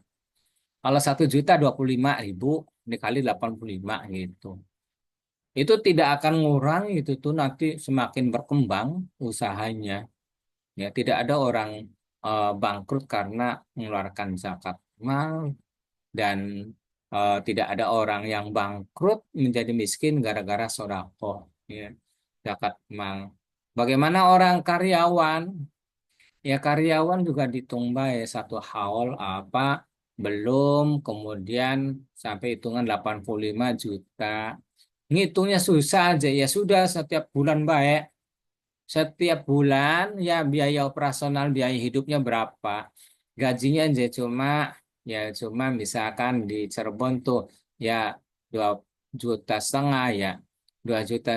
S2: Kalau 1 juta 25.000 dikali 85 gitu. Itu tidak akan ngurang, itu tuh nanti semakin berkembang usahanya. Ya, tidak ada orang bangkrut karena mengeluarkan zakat mal, dan tidak ada orang yang bangkrut menjadi miskin gara-gara sodako. Ya, zakat mal. Bagaimana orang karyawan? Ya, karyawan juga ditumbai 1 haul apa belum, kemudian sampai hitungan 85 juta. Ngitungnya susah aja, ya sudah setiap bulan baik. Setiap bulan ya biaya operasional, biaya hidupnya berapa? Gajinya aja cuma misalkan di Cirebon tuh ya 2,5 juta ya. 2,5 juta.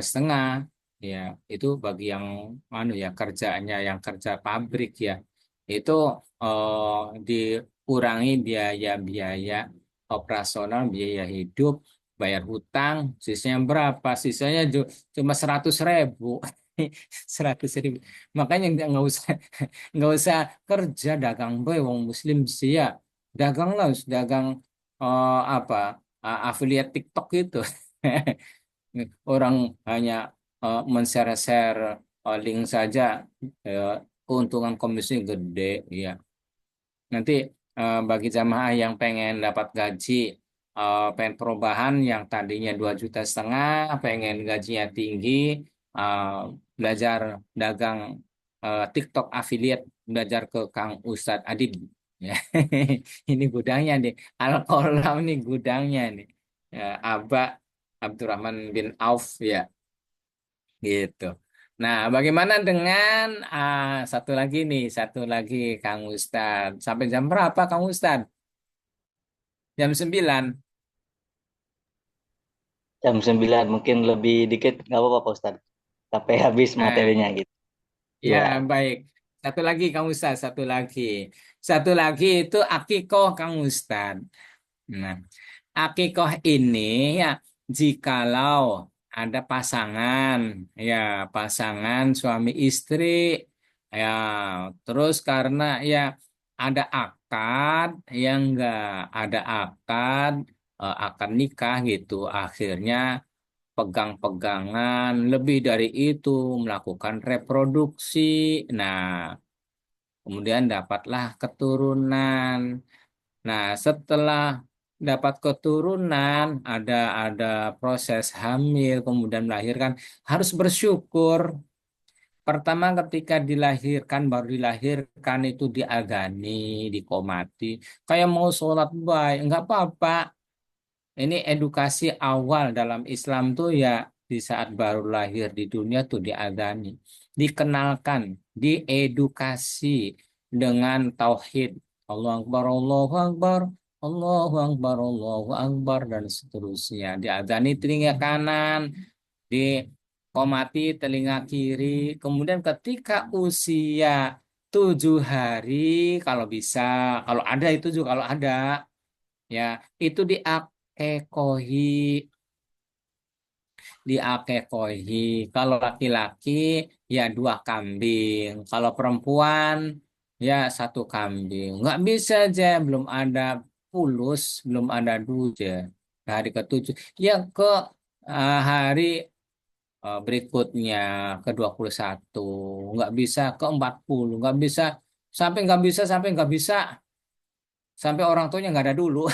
S2: Ya, itu bagi yang ya kerjanya yang kerja pabrik ya. Itu dikurangi biaya-biaya operasional, biaya hidup, bayar hutang, sisanya berapa? Sisanya cuma 100.000. 100.000. Makanya nggak usah kerja dagang boy wong muslim sih ya. Dagang lah, dagang apa affiliate TikTok itu. Orang hanya men-share-share link saja, eh, keuntungan komisi gede ya. Nanti bagi jamaah yang pengen dapat gaji, pengen perubahan yang tadinya 2,5 juta, pengen gajinya tinggi, eh, belajar dagang TikTok affiliate, belajar ke Kang Ustadz Adib. Ya. Ini gudangnya nih, Al-Qalam nih gudangnya nih. Ya, Aba Abdurrahman bin Auf ya, gitu. Nah, bagaimana dengan satu lagi nih, satu lagi Kang Ustadz. Sampai jam berapa Kang Ustadz? Jam 9.
S1: Jam 9 mungkin lebih dikit nggak apa-apa Pak Ustadz. Sampai habis
S2: Eh,
S1: materinya gitu.
S2: ya
S1: Iya,
S2: baik. Satu lagi Kang Ustadz, satu lagi. Satu lagi itu akikoh Kang Ustadz. Nah, akikoh ini ya jikalau ada pasangan, ya pasangan suami istri, ya terus karena ya ada akad, yang enggak ada akad, akad nikah gitu, akhirnya pegang-pegangan lebih dari itu melakukan reproduksi. Nah, kemudian dapatlah keturunan. Nah, setelah dapat keturunan, ada proses hamil, kemudian melahirkan, harus bersyukur. Pertama ketika dilahirkan, baru dilahirkan itu diagani, dikomati. Kayak mau sholat baik, enggak apa-apa. Ini edukasi awal dalam Islam tuh ya di saat baru lahir di dunia tuh diagani, dikenalkan, diedukasi dengan tauhid. Allahu Akbar, Allahu Akbar, Allahu Akbar, Allahu Akbar dan seterusnya. Diadani telinga kanan, dikomati telinga kiri. Kemudian ketika usia 7 hari, kalau bisa, kalau ada itu juga kalau ada ya itu diakekohi, diakekohi. Kalau laki-laki ya 2 kambing, kalau perempuan ya 1 kambing. Nggak bisa aja, belum ada fulus, belum ada duja. Hari ke-7 ya ke hari berikutnya ke 21, nggak bisa ke 40, nggak bisa sampai nggak bisa sampai orang tuanya nggak ada dulu.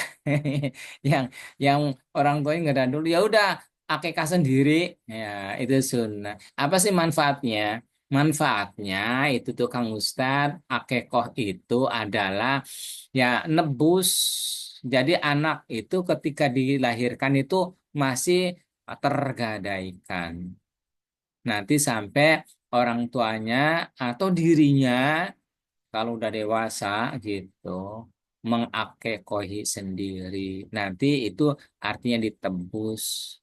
S2: yang orang tuanya nggak ada dulu, ya udah akikah sendiri. Ya itu sunnah. Apa sih manfaatnya? Manfaatnya itu tuh Kang Ustadz, akikoh itu adalah ya nebus. Jadi anak itu ketika dilahirkan itu masih tergadaikan, nanti sampai orang tuanya atau dirinya kalau udah dewasa gitu mengakekohi sendiri. Nanti itu artinya ditebus.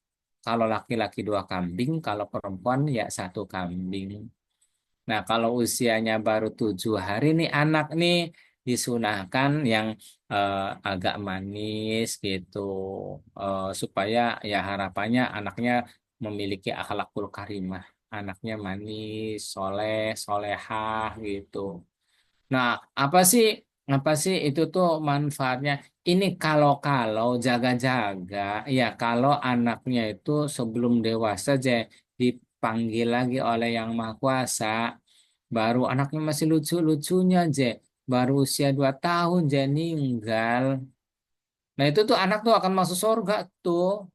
S2: Kalau laki-laki 2 kambing, kalau perempuan ya 1 kambing. Nah, kalau usianya baru 7 hari nih anak nih disunahkan yang eh, agak manis gitu. Supaya ya harapannya anaknya memiliki akhlakul karimah. Anaknya manis, soleh, solehah gitu. Nah, apa sih itu tuh manfaatnya? Ini kalau jaga-jaga, ya kalau anaknya itu sebelum dewasa aja dipanggil lagi oleh Yang Maha Kuasa, baru anaknya masih lucu-lucunya aja, baru usia 2 tahun aja meninggal. Nah itu tuh anak tuh akan masuk surga tuh.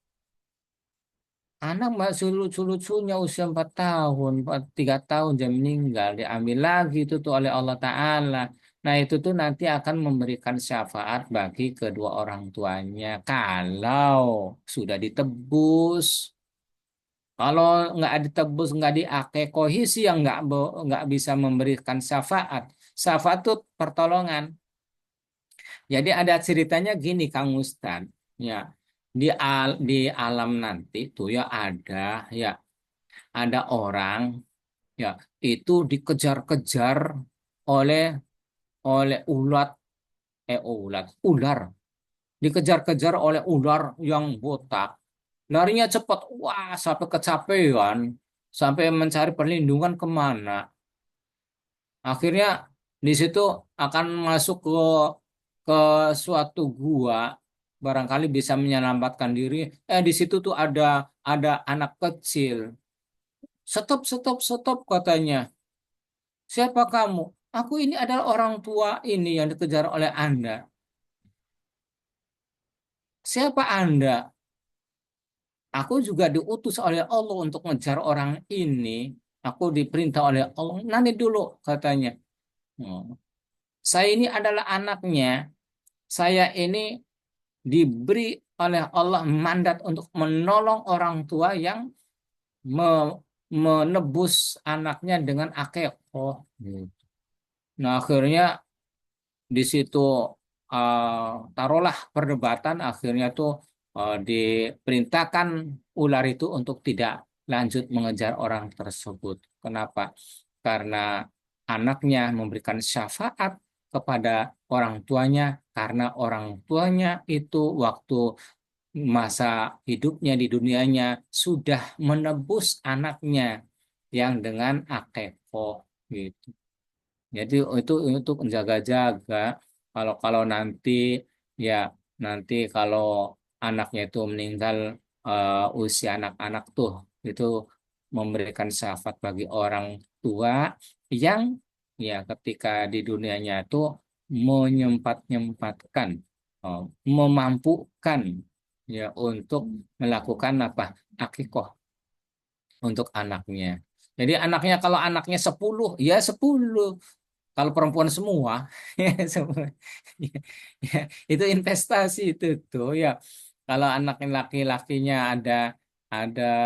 S2: Anak masih lucu-lucunya usia 4 tahun, 3 tahun jam meninggal, diambil lagi itu tuh oleh Allah Ta'ala. Nah itu tuh nanti akan memberikan syafaat bagi kedua orang tuanya kalau sudah ditebus. Kalau nggak ditebus, nggak diakekohi sih yang nggak bisa memberikan syafaat. Syafaat itu pertolongan. Jadi ada ceritanya gini Kang Ustad. Ya, di alam nanti tuh ya ya ada orang ya itu dikejar-kejar oleh oleh ular dikejar-kejar oleh ular yang botak larinya cepat wah sampai kecapean sampai mencari perlindungan kemana akhirnya di situ akan masuk ke suatu gua barangkali bisa menyelamatkan diri di situ tuh ada anak kecil stop stop stop katanya siapa kamu aku ini adalah orang tua ini yang dikejar oleh Anda siapa Anda aku juga diutus oleh Allah untuk mengejar orang ini aku diperintah oleh Allah nanti dulu katanya. Hmm. Saya ini adalah anaknya saya ini diberi oleh Allah mandat untuk menolong orang tua yang me- menebus anaknya dengan akikoh. Gitu. Nah, akhirnya di situ taruhlah perdebatan, akhirnya tuh diperintahkan ular itu untuk tidak lanjut mengejar orang tersebut. Kenapa? Karena anaknya memberikan syafaat kepada orang tuanya, karena orang tuanya itu waktu masa hidupnya di dunianya sudah menebus anaknya yang dengan akeko gitu. Jadi itu untuk menjaga-jaga kalau kalau nanti ya nanti kalau anaknya itu meninggal usia anak-anak tuh itu memberikan syafaat bagi orang tua yang ya ketika di dunianya itu menyempat-nyempatkan oh, memampukan ya untuk melakukan apa akikoh untuk anaknya. Jadi anaknya kalau anaknya 10 ya 10 kalau perempuan semua ya semua. Ya, itu investasi itu tuh ya. Kalau anak laki-lakinya ada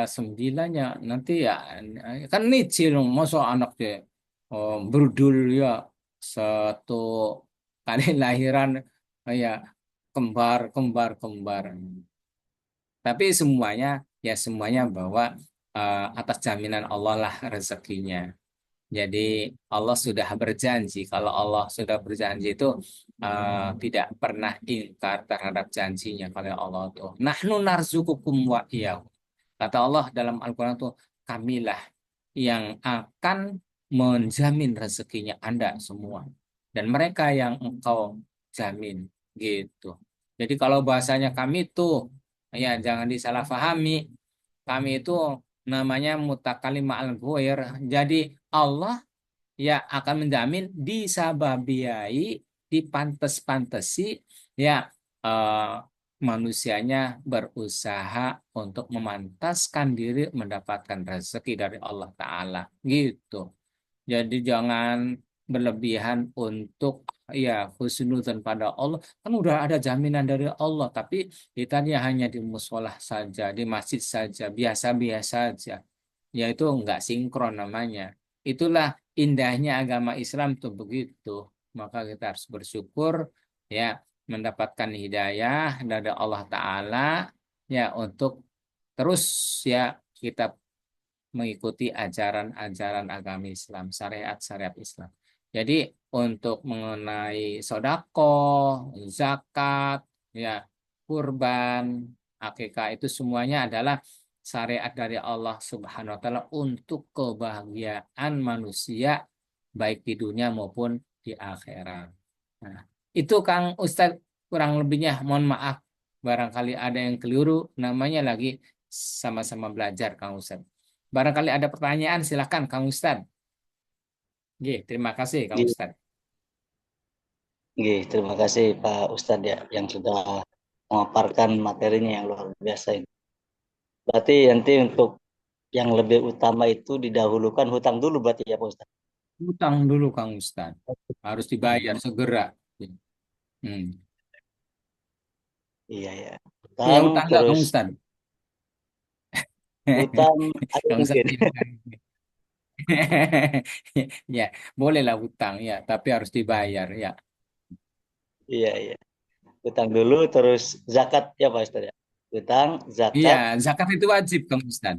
S2: 9 ya nanti ya kan nyicil masa anak deh berdul ya satu kali lahiran ya kembar kembar kembar. Tapi semuanya bahwa atas jaminan Allah lah rezekinya. Jadi Allah sudah berjanji. Kalau Allah sudah berjanji itu tidak pernah ingkar terhadap janjinya. Kalau Allah itu, nahnu narzukukum wa iyyakum. Kata Allah dalam Al-Quran itu, kamilah yang akan menjamin rezekinya Anda semua. Dan mereka yang engkau jamin. Gitu. Jadi kalau bahasanya kami itu, ya jangan disalahpahami. Kami itu namanya mutakalim ma'al ghair. Jadi Allah ya akan menjamin disababiai dipantes-pantesi ya eh, manusianya berusaha untuk memantaskan diri mendapatkan rezeki dari Allah Ta'ala gitu. Jadi jangan berlebihan untuk ya husnudzon pada Allah. Kan udah ada jaminan dari Allah, tapi kita dia hanya di musola saja, di masjid saja, biasa-biasa saja. Ya itu nggak sinkron namanya. Itulah indahnya agama Islam tuh begitu. Maka kita harus bersyukur ya mendapatkan hidayah dari Allah Ta'ala ya untuk terus ya kita mengikuti ajaran-ajaran agama Islam, syariat-syariat Islam. Jadi untuk mengenai sodako, zakat, ya kurban, akikah itu semuanya adalah syariat dari Allah Subhanahu Wa Taala untuk kebahagiaan manusia baik di dunia maupun di akhirat. Nah, itu Kang Ustadz kurang lebihnya mohon maaf barangkali ada yang keliru namanya lagi sama-sama belajar Kang Ustadz. Barangkali ada pertanyaan, silakan Kang Ustadz. Oke, terima kasih Kang
S1: Nggih,
S2: Ustadz.
S1: nggih, terima kasih Pak Ustadz ya yang sudah memaparkan materinya yang luar biasa ini. Berarti nanti untuk yang lebih utama itu didahulukan hutang dulu berarti ya Pak Ustadz.
S2: Utang dulu Kang Ustadz. Harus dibayar segera. Hmm.
S1: Iya ya.
S2: Punya
S1: Hutang
S2: utang nggak
S1: terus
S2: Kang Ustadz?
S1: hutang ada
S2: Kang Ustadz
S1: mungkin.
S2: punya utang. Ya, bolehlah utang ya, tapi harus dibayar ya.
S1: Iya iya. Hutang dulu terus zakat ya Pak Ustadz ya. hutang,
S2: Iya,
S1: zakat,
S2: zakat itu wajib, Kang Ustaz.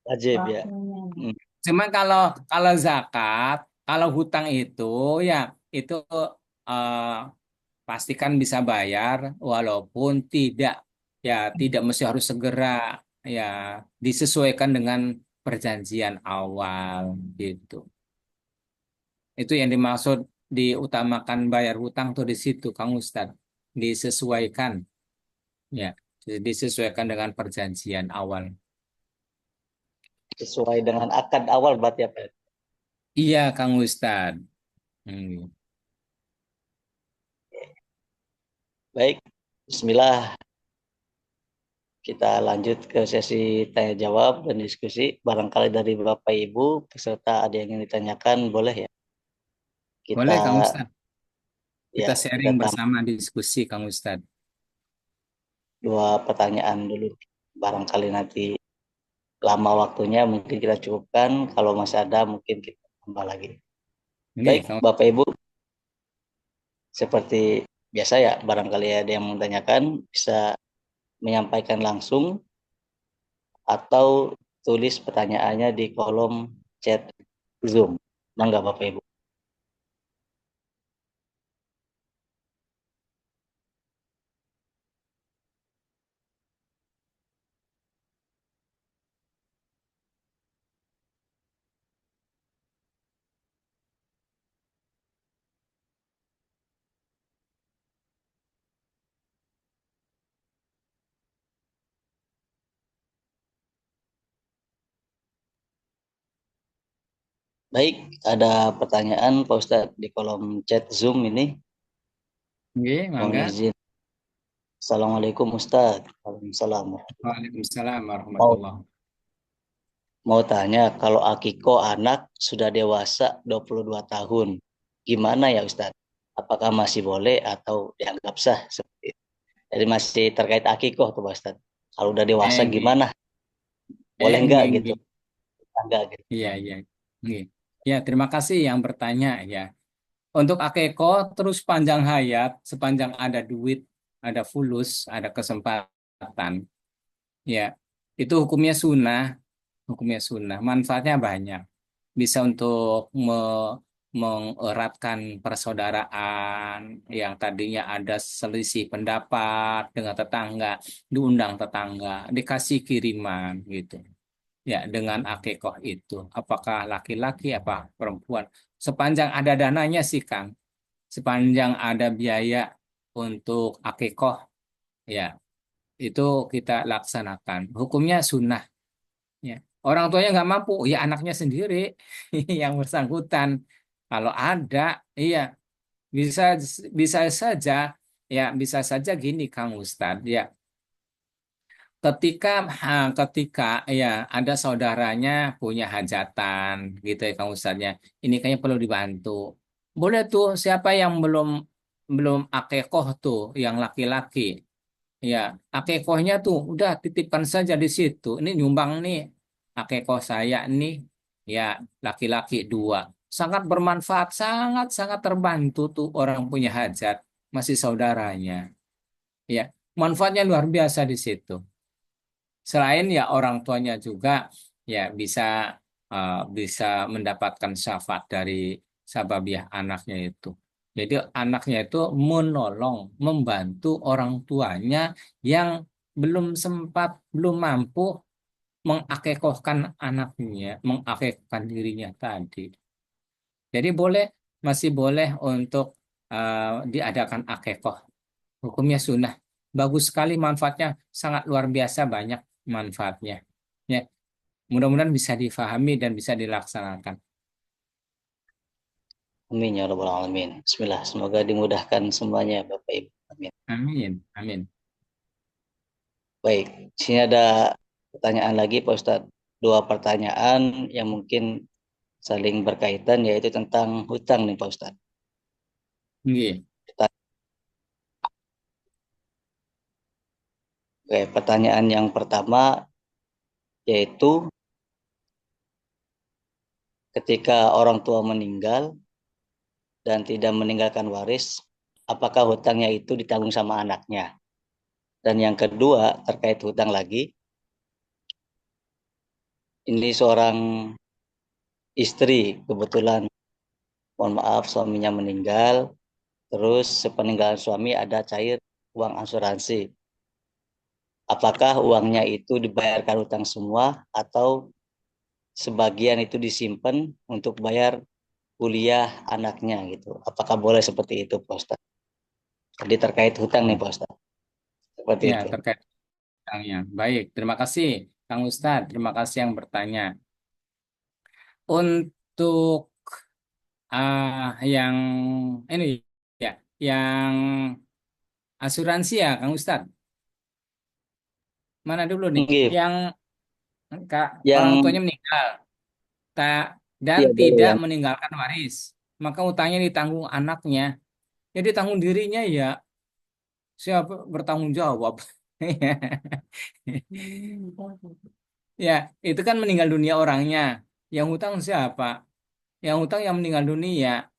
S1: wajib ya. Hmm.
S2: Cuma kalau kalau zakat, kalau hutang itu ya itu eh, pastikan bisa bayar walaupun tidak mesti harus segera, ya disesuaikan dengan perjanjian awal gitu. Itu yang dimaksud diutamakan bayar hutang tuh di situ, Kang Ustadz. Disesuaikan, ya, disesuaikan dengan perjanjian awal.
S1: Sesuai dengan akad awal berarti apa ya?
S2: Iya, Kang Ustadz. Hmm.
S1: Baik, Bismillah. Kita lanjut ke sesi tanya jawab dan diskusi. Barangkali dari Bapak Ibu peserta ada yang ingin ditanyakan, boleh ya? Kita
S2: Boleh, Kang Ustadz.
S1: ya
S2: Kita
S1: kita
S2: sharing
S1: tambah
S2: bersama diskusi, Kang Ustadz.
S1: dua pertanyaan dulu. Barangkali nanti lama waktunya mungkin kita cukupkan. Kalau masih ada mungkin kita tambah lagi.
S2: Oke,
S1: Baik,
S2: Kang.
S1: Bapak Ibu, seperti biasa ya, barangkali ada yang menanyakan bisa menyampaikan langsung atau tulis pertanyaannya di kolom chat Zoom. Mangga Bapak Ibu. Baik, ada pertanyaan Pak Ustadz di kolom chat Zoom ini.
S2: Oke,
S1: Mohon
S2: mangga.
S1: izin. Assalamualaikum Ustadz. Waalaikumsalam.
S2: Waalaikumsalam
S1: Mau
S2: warahmatullahi.
S1: mau tanya kalau Akiko anak sudah dewasa 22 tahun, gimana ya Ustadz? Apakah masih boleh atau dianggap sah seperti itu? Jadi masih terkait Akiko tuh Pak Ustadz. Kalau udah dewasa
S2: Nggih.
S1: gimana? Boleh nggak
S2: Nggih,
S1: gitu?
S2: nggih.
S1: Enggak gitu.
S2: Iya, iya. Nggih. Ya, terima kasih yang bertanya ya. Untuk akeko terus panjang hayat, sepanjang ada duit, ada fulus, ada kesempatan, ya itu hukumnya sunnah, manfaatnya banyak. Bisa untuk mengeratkan persaudaraan yang tadinya ada selisih pendapat dengan tetangga, diundang tetangga, dikasih kiriman gitu. Ya, dengan akikoh itu, apakah laki-laki apa perempuan, sepanjang ada dananya sih, Kang. Sepanjang ada biaya untuk akikoh, ya itu kita laksanakan. Hukumnya sunnah. Ya. Orang tuanya nggak mampu, ya anaknya sendiri yang bersangkutan. Kalau ada, iya bisa bisa saja, ya bisa saja gini, Kang Ustadz. Ya, ketika ya ada saudaranya punya hajatan, gitu ya, Kang Ustadznya. Ini kayaknya perlu dibantu. Boleh tuh siapa yang belum belum akekoh tuh, yang laki-laki. Ya, akekohnya tuh udah titipkan saja di situ. Ini nyumbang nih, akekoh saya nih, ya laki-laki dua. Sangat bermanfaat, sangat terbantu tuh orang punya hajat, masih saudaranya. Ya, manfaatnya luar biasa di situ. Selain ya orang tuanya juga ya bisa mendapatkan syafaat dari sababiah anaknya itu. Jadi anaknya itu menolong, membantu orang tuanya yang belum mampu mengakekohkan anaknya, mengakekohkan dirinya tadi. Jadi masih boleh untuk diadakan akekoh. Hukumnya sunnah. Bagus sekali manfaatnya, sangat luar biasa banyak manfaatnya. Ya, mudah-mudahan bisa difahami dan bisa dilaksanakan.
S1: Amin ya rabbal alamin. Bismillah. Semoga dimudahkan semuanya Bapak Ibu. Amin.
S2: Amin, amin.
S1: Baik, di sini ada pertanyaan lagi Pak Ustadz. Dua pertanyaan yang mungkin saling berkaitan yaitu tentang hutang nih Pak Ustadz.
S2: Nggih.
S1: Oke, pertanyaan yang pertama yaitu ketika orang tua meninggal dan tidak meninggalkan waris, apakah hutangnya itu ditanggung sama anaknya? Dan yang kedua terkait hutang lagi, ini seorang istri kebetulan, mohon maaf, suaminya meninggal, terus sepeninggalan suami ada cair uang asuransi. Apakah uangnya itu dibayarkan hutang semua atau sebagian itu disimpan untuk bayar kuliah anaknya gitu? Apakah boleh seperti itu, Pak Ustaz? Jadi terkait hutang nih,
S2: Oh,
S1: Pak Ustaz. Seperti
S2: ya,
S1: itu.
S2: terkait hutangnya. Baik, terima kasih Kang Ustadz. Terima kasih yang bertanya. Untuk yang ini ya, yang asuransi ya, Kang Ustadz. Mana dulu nih?
S1: Nggih,
S2: Yang Kak, orang
S1: yang
S2: tuanya meninggal, tak dan
S1: iya boleh
S2: tidak
S1: yang
S2: meninggalkan waris, maka utangnya ditanggung anaknya. Jadi tanggung dirinya ya siapa bertanggung jawab. Ya, itu kan meninggal dunia orangnya. Yang hutang siapa? Yang hutang yang meninggal dunia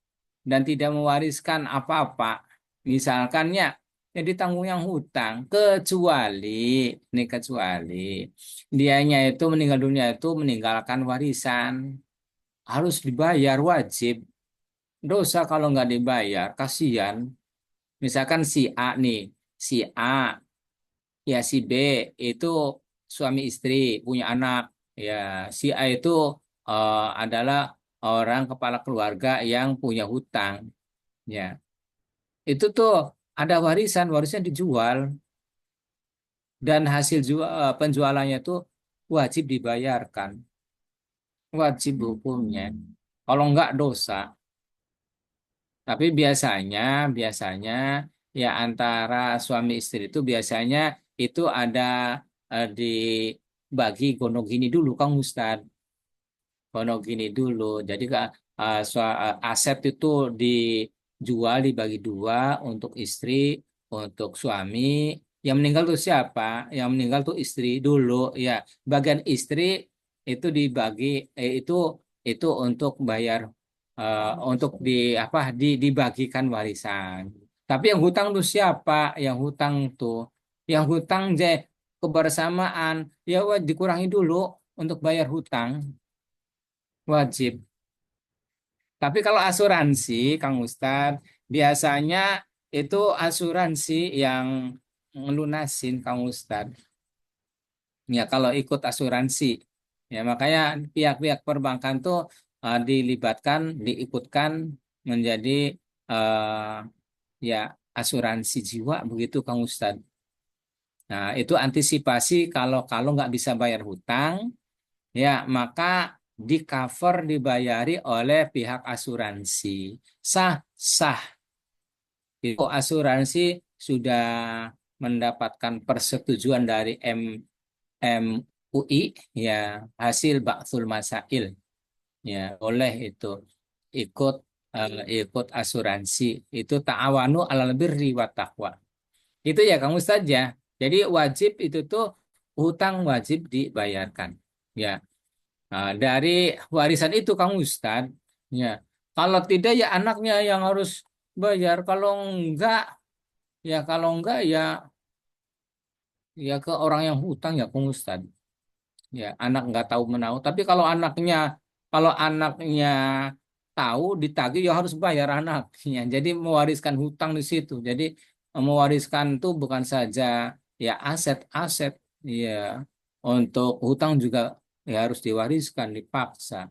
S2: dan tidak mewariskan apa-apa. Misalkan ya, jadi tanggung yang hutang kecuali ini kecuali dianya itu meninggal dunia itu meninggalkan warisan harus dibayar wajib. Dosa kalau nggak dibayar, kasihan. Misalkan si A nih, si A ya si B itu suami istri punya anak, ya si A itu adalah orang kepala keluarga yang punya hutang, ya itu tuh ada warisan, warisnya dijual dan hasil penjualannya itu wajib dibayarkan, wajib hukumnya. Kalau nggak dosa. Tapi biasanya ya antara suami istri itu biasanya itu ada dibagi gonogini dulu Kang Ustad. Gonogini dulu. Jadi aset itu dijual dibagi dua untuk istri, untuk suami. Yang meninggal tuh siapa? Yang meninggal tuh istri dulu. Ya, bagian istri itu dibagi itu untuk bayar untuk dibagikan warisan. Tapi yang hutang tuh siapa? Yang hutang tuh yang hutang kebersamaan ya dikurangi dulu untuk bayar hutang wajib. Tapi kalau asuransi, Kang Ustadz, biasanya itu asuransi yang ngelunasin Kang Ustadz. Ya kalau ikut asuransi, ya makanya pihak-pihak perbankan tuh dilibatkan, diikutkan menjadi eh, ya asuransi jiwa begitu Kang Ustadz. Nah itu antisipasi kalau kalau nggak bisa bayar hutang, ya, maka di cover dibayari oleh pihak asuransi. Sah, sah. Itu asuransi sudah mendapatkan persetujuan dari MUI, ya, hasil Ba'tsul Masail. Ya, boleh itu ikut ikut asuransi. Itu ta'awanu 'alal birri wa taqwa. Itu ya kamu saja. Jadi wajib itu tuh hutang wajib dibayarkan. Ya. Nah, dari warisan itu Kang Ustadz, ya, kalau tidak ya anaknya yang harus bayar. Kalau enggak ya ke orang yang hutang ya Kang Ustadz. Ya, anak nggak tahu menahu. Tapi kalau anaknya tahu ditagih ya harus bayar anaknya. Jadi mewariskan hutang di situ. Jadi mewariskan itu bukan saja ya aset-aset, ya untuk hutang juga ya harus diwariskan, dipaksa.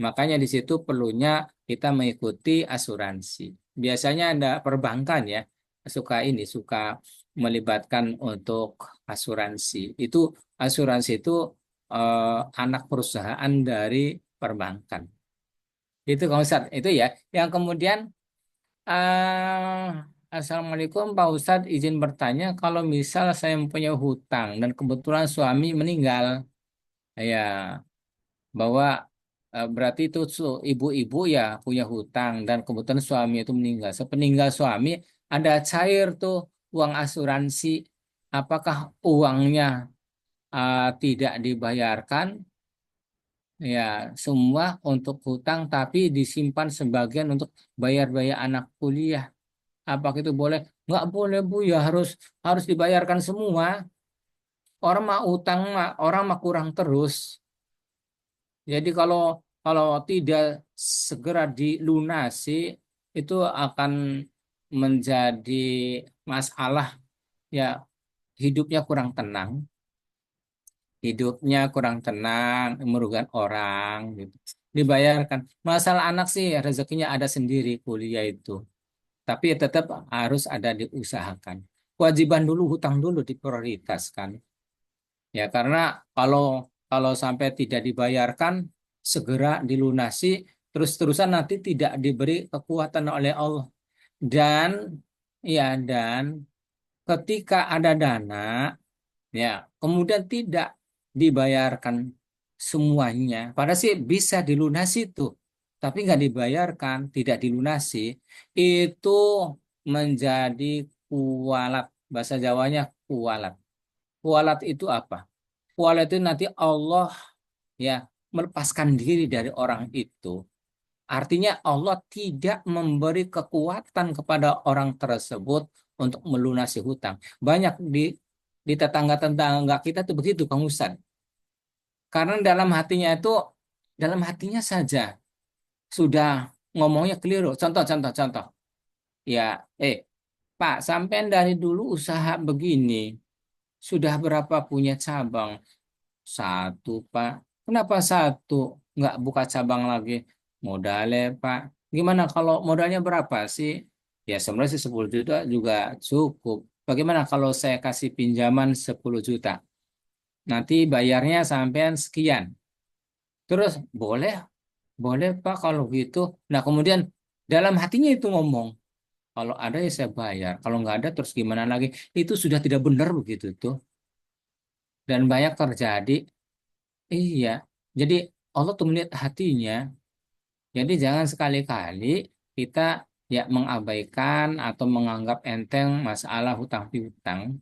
S2: Makanya di situ perlunya kita mengikuti asuransi. Biasanya ada perbankan ya, suka melibatkan untuk asuransi. Itu asuransi itu anak perusahaan dari perbankan. Itu Kang Ustadz, itu ya. Yang kemudian eh Assalamualaikum Pak Ustadz, izin bertanya kalau misal saya mempunyai hutang dan kebetulan suami meninggal, ya bahwa berarti itu ibu-ibu ya punya hutang dan kebetulan suami itu meninggal. Sepeninggal suami ada cair tuh uang asuransi. Apakah uangnya tidak dibayarkan? Ya, semua untuk hutang tapi disimpan sebagian untuk bayar-bayar anak kuliah. Apakah itu boleh? Nggak boleh Bu ya, harus harus dibayarkan semua. Orang mah utang mah orang mah kurang terus. Jadi kalau kalau tidak segera dilunasi itu akan menjadi masalah, ya, hidupnya kurang tenang, hidupnya kurang tenang, merugikan orang gitu. Dibayarkan. Masalah anak sih rezekinya ada sendiri kuliah itu. Tapi ya tetap harus ada diusahakan. Kewajiban dulu, hutang dulu diprioritaskan. Ya, karena kalau kalau sampai tidak dibayarkan, segera dilunasi, terus-terusan nanti tidak diberi kekuatan oleh Allah. Dan ya, dan ketika ada dana, ya, kemudian tidak dibayarkan semuanya. Padahal sih bisa dilunasi tuh, tapi nggak dibayarkan, tidak dilunasi, itu menjadi kualat. Bahasa Jawanya kualat. Kualat itu apa? Kualat itu nanti Allah, ya, melepaskan diri dari orang itu. Artinya Allah tidak memberi kekuatan kepada orang tersebut untuk melunasi hutang. Banyak di tetangga-tetangga kita tuh begitu, Kang Ustad. Karena dalam hatinya saja sudah ngomongnya keliru. Contoh. Ya, Pak, sampean dari dulu usaha begini, sudah berapa punya cabang? Satu, Pak. Kenapa satu? Nggak buka cabang lagi? Modalnya, Pak. Gimana kalau modalnya berapa sih? Ya, sebenarnya sih 10 juta juga cukup. Bagaimana kalau saya kasih pinjaman 10 juta? Nanti bayarnya sampean sekian. Terus, boleh Pak kalau gitu. Nah, kemudian dalam hatinya itu ngomong, kalau ada ya saya bayar. Kalau nggak ada terus gimana lagi? Itu sudah tidak benar begitu tuh. Dan banyak terjadi. Iya, jadi Allah tuh melihat hatinya. Jadi jangan sekali-kali kita ya mengabaikan atau menganggap enteng masalah hutang piutang.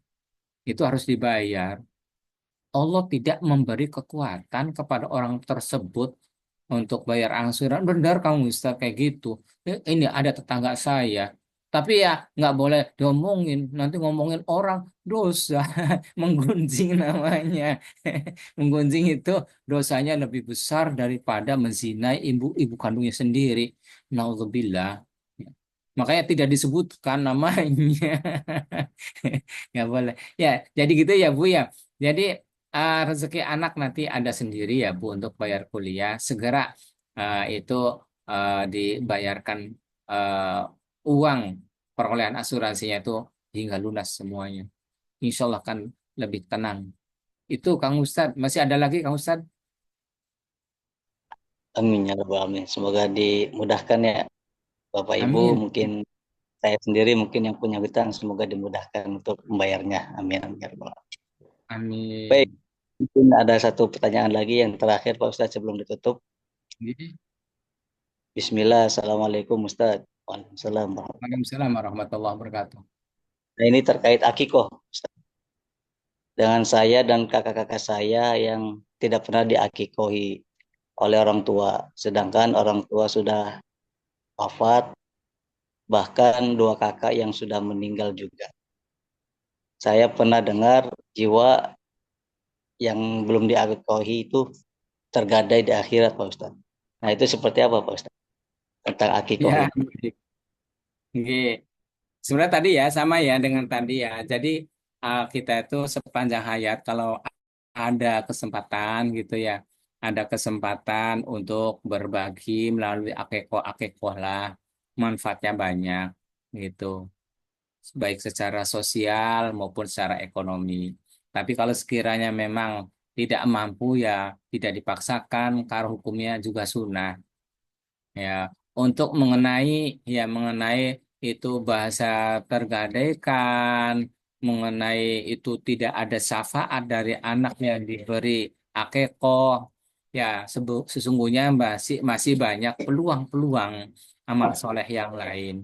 S2: Itu harus dibayar. Allah tidak memberi kekuatan kepada orang tersebut untuk bayar angsuran. Benar kamu Ustaz kayak gitu. Ini ada tetangga saya. Tapi ya nggak boleh diomongin. Nanti ngomongin orang dosa. Menggunjing namanya. Menggunjing itu dosanya lebih besar daripada menzinai ibu kandungnya sendiri. Nauzubillah. Makanya tidak disebutkan namanya. Nggak boleh. Ya, jadi gitu ya Bu ya. Jadi rezeki anak nanti ada sendiri ya Bu untuk bayar kuliah. Segera itu dibayarkan uang perolehan asuransinya itu hingga lunas semuanya. Insya Allah kan lebih tenang. Itu Kang Ustadz. Masih ada lagi Kang Ustadz?
S1: Amin ya rabbal alamin. Semoga dimudahkan ya Bapak Ibu,
S2: Amin.
S1: mungkin saya sendiri mungkin yang punya hutang semoga dimudahkan untuk membayarnya. Amin, amin ya rabbal alamin. Baik,
S2: Amin.
S1: mungkin ada satu pertanyaan lagi yang terakhir Pak Ustadz sebelum ditutup.
S2: Jadi,
S1: Bismillah, Assalamualaikum Ustadz. Waalaikumsalam.
S2: waalaikumsalam warahmatullahi wabarakatuh.
S1: Nah, ini terkait akikoh, Ustadz. Dengan saya dan kakak-kakak saya yang tidak pernah diakikohi oleh orang tua, sedangkan orang tua sudah wafat, bahkan dua kakak yang sudah meninggal juga. Saya pernah dengar jiwa yang belum diakikohi itu tergadai di akhirat, Pak Ustadz. Nah, itu seperti apa, Pak Ustadz? Tentang akikoh
S2: Ya,
S1: ini.
S2: baik. Oke. Sebenarnya tadi ya sama ya dengan tadi ya. Jadi kita itu sepanjang hayat kalau ada kesempatan gitu ya, ada kesempatan untuk berbagi melalui akeko lah, manfaatnya banyak gitu, baik secara sosial maupun secara ekonomi. Tapi kalau sekiranya memang tidak mampu ya tidak dipaksakan karena hukumnya juga sunnah. Ya, untuk mengenai itu bahasa tergadaikan, mengenai itu tidak ada syafaat dari anak yang diberi akikoh, ya sesungguhnya masih masih banyak peluang-peluang amal soleh yang lain.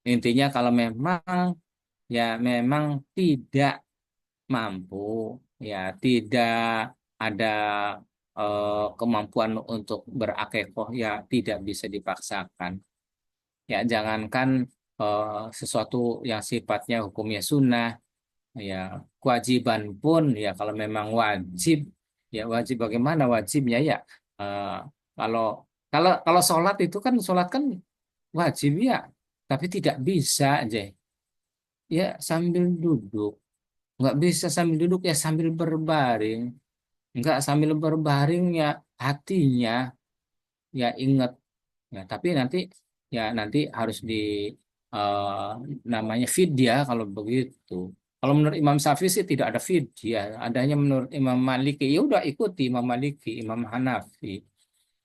S2: Intinya kalau memang tidak mampu, ya tidak ada kemampuan untuk berakikoh, ya tidak bisa dipaksakan. Ya jangankan sesuatu yang sifatnya hukumnya sunnah, ya kewajiban pun ya kalau memang wajib, ya wajib bagaimana wajibnya ya. eh, kalau kalau sholat itu kan sholat kan wajib ya, tapi tidak bisa aja ya sambil duduk, nggak bisa sambil duduk ya sambil berbaring, nggak sambil berbaring ya hatinya ya ingat ya, tapi nanti ya nanti harus di eh, namanya fidyah kalau begitu. Kalau menurut Imam Syafi'i sih tidak ada fidyah, adanya menurut Imam Maliki ya udah ikuti Imam Maliki, Imam Hanafi.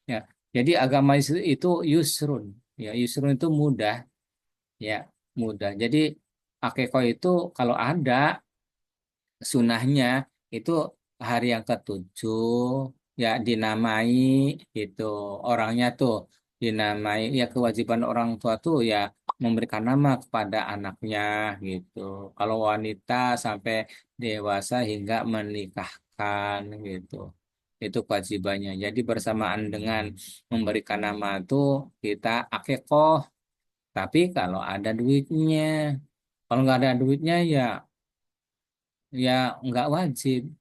S2: Ya, jadi agama itu yusrun, ya yusrun itu mudah, ya mudah. Jadi akekah itu kalau ada sunahnya itu hari yang ketujuh ya dinamai gitu orangnya tuh dinamai ya kewajiban orang tua tuh ya memberikan nama kepada anaknya gitu. Kalau wanita sampai dewasa hingga menikahkan gitu. Itu kewajibannya. Jadi bersamaan dengan memberikan nama itu kita akikoh. Tapi kalau ada duitnya, kalau nggak ada duitnya ya nggak wajib.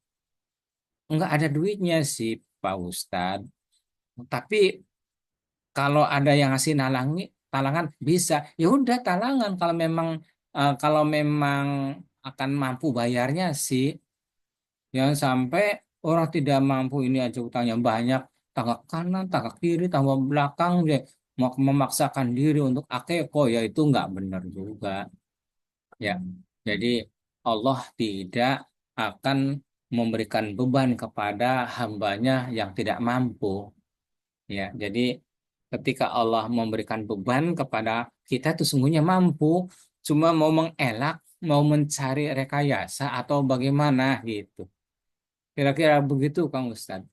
S2: Nggak ada duitnya sih Pak Ustadz. Tapi kalau ada yang ngasih talangan bisa. Ya udah talangan kalau memang akan mampu bayarnya sih. Jangan sampai orang tidak mampu ini aja utangnya banyak, tangan kanan, tangan kiri, tangan belakang dia mau memaksakan diri untuk akeko ya itu nggak benar juga. Ya, jadi Allah tidak akan memberikan beban kepada hambanya yang tidak mampu. Ya, jadi ketika Allah memberikan beban kepada kita itu sungguhnya mampu, cuma mau mengelak, mau mencari rekayasa atau bagaimana gitu. Kira-kira begitu, Kang Ustadz.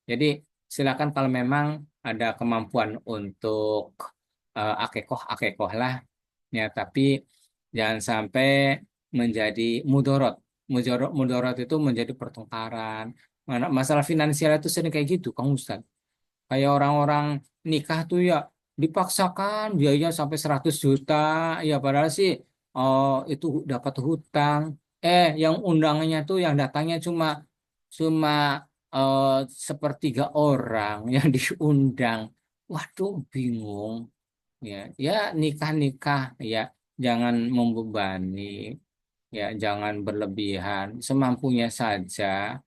S2: Jadi silakan kalau memang ada kemampuan untuk akekoh lah. Ya, tapi jangan sampai menjadi mudorot. Mudorot itu menjadi pertengkaran. Masalah finansial itu sering kayak gitu, Kang Ustadz. Kayak orang-orang nikah tuh ya dipaksakan biayanya sampai 100 juta. Ya padahal sih itu dapat hutang. Yang undangannya tuh yang datangnya cuma cuma eh, sepertiga orang yang diundang. Waduh, bingung. Ya nikah-nikah ya jangan membebani, ya jangan berlebihan, semampunya saja.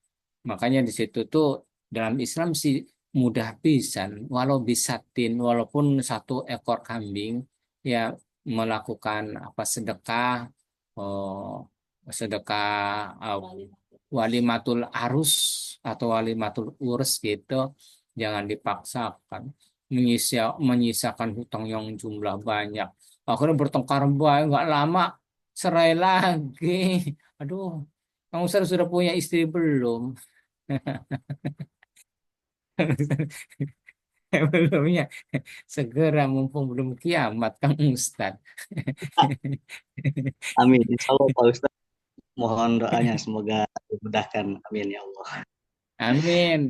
S2: Makanya di situ tuh dalam Islam sih mudah pisan, walau bisatin, walaupun satu ekor kambing, ya melakukan apa sedekah, sedekah walimatul arus atau walimatul urs gitu, jangan dipaksakan menyisakan hutang yang jumlah banyak. Akhirnya bertengkar banyak, nggak lama cerai lagi. Aduh, kamu sudah punya istri belum? Belumnya. Segera mumpung belum kiamat, Kang Ustad.
S1: Amin. Insya Allah Pak Ustadz, mohon doanya semoga dimudahkan. Amin ya Allah.
S2: Amin.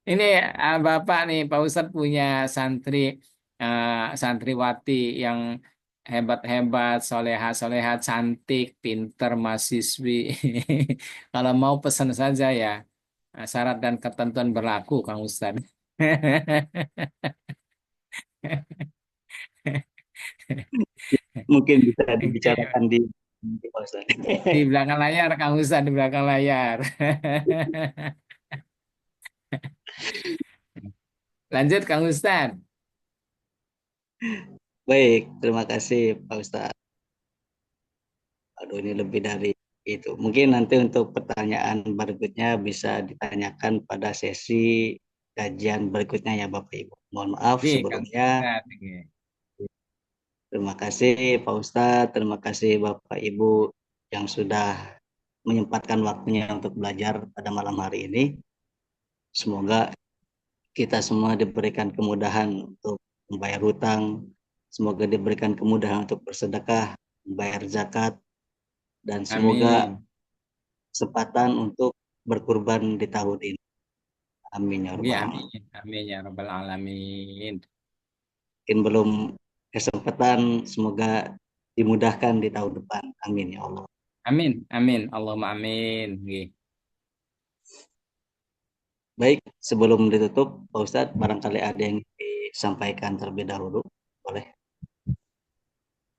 S2: Ini Bapak nih, Pak Ustadz punya santri, eh, santriwati yang hebat-hebat, soleha-soleha, cantik, pinter, mahasiswi. Kalau mau pesan saja ya, syarat dan ketentuan berlaku, Kang Ustadz.
S1: Mungkin bisa
S2: Oke,
S1: dibicarakan di Pak Ustadz.
S2: di belakang layar, Kang Ustadz, di belakang layar. Lanjut, Kang Ustadz.
S1: Baik, terima kasih Pak Ustadz. Aduh, ini lebih dari itu. Mungkin nanti untuk pertanyaan berikutnya bisa ditanyakan pada sesi kajian berikutnya ya Bapak Ibu. Mohon maaf
S2: Oke, Kang
S1: sebelumnya.
S2: Ustadz. Oke.
S1: Terima kasih Pak Ustadz, terima kasih Bapak Ibu yang sudah menyempatkan waktunya untuk belajar pada malam hari ini. Semoga kita semua diberikan kemudahan untuk membayar hutang, semoga diberikan kemudahan untuk bersedekah, membayar zakat, dan semoga
S2: Amin.
S1: kesempatan untuk berkurban di tahun ini. Amin ya
S2: Ya,
S1: rabbal
S2: amin.
S1: alamin.
S2: Amin ya Rabbal Alamin.
S1: Mungkin belum kesempatan, semoga dimudahkan di tahun depan. Amin ya Allah.
S2: Amin, amin, Allahumma amin. Nggih.
S1: Baik, sebelum ditutup, Pak Ustadz, barangkali ada yang disampaikan terlebih dahulu. Boleh.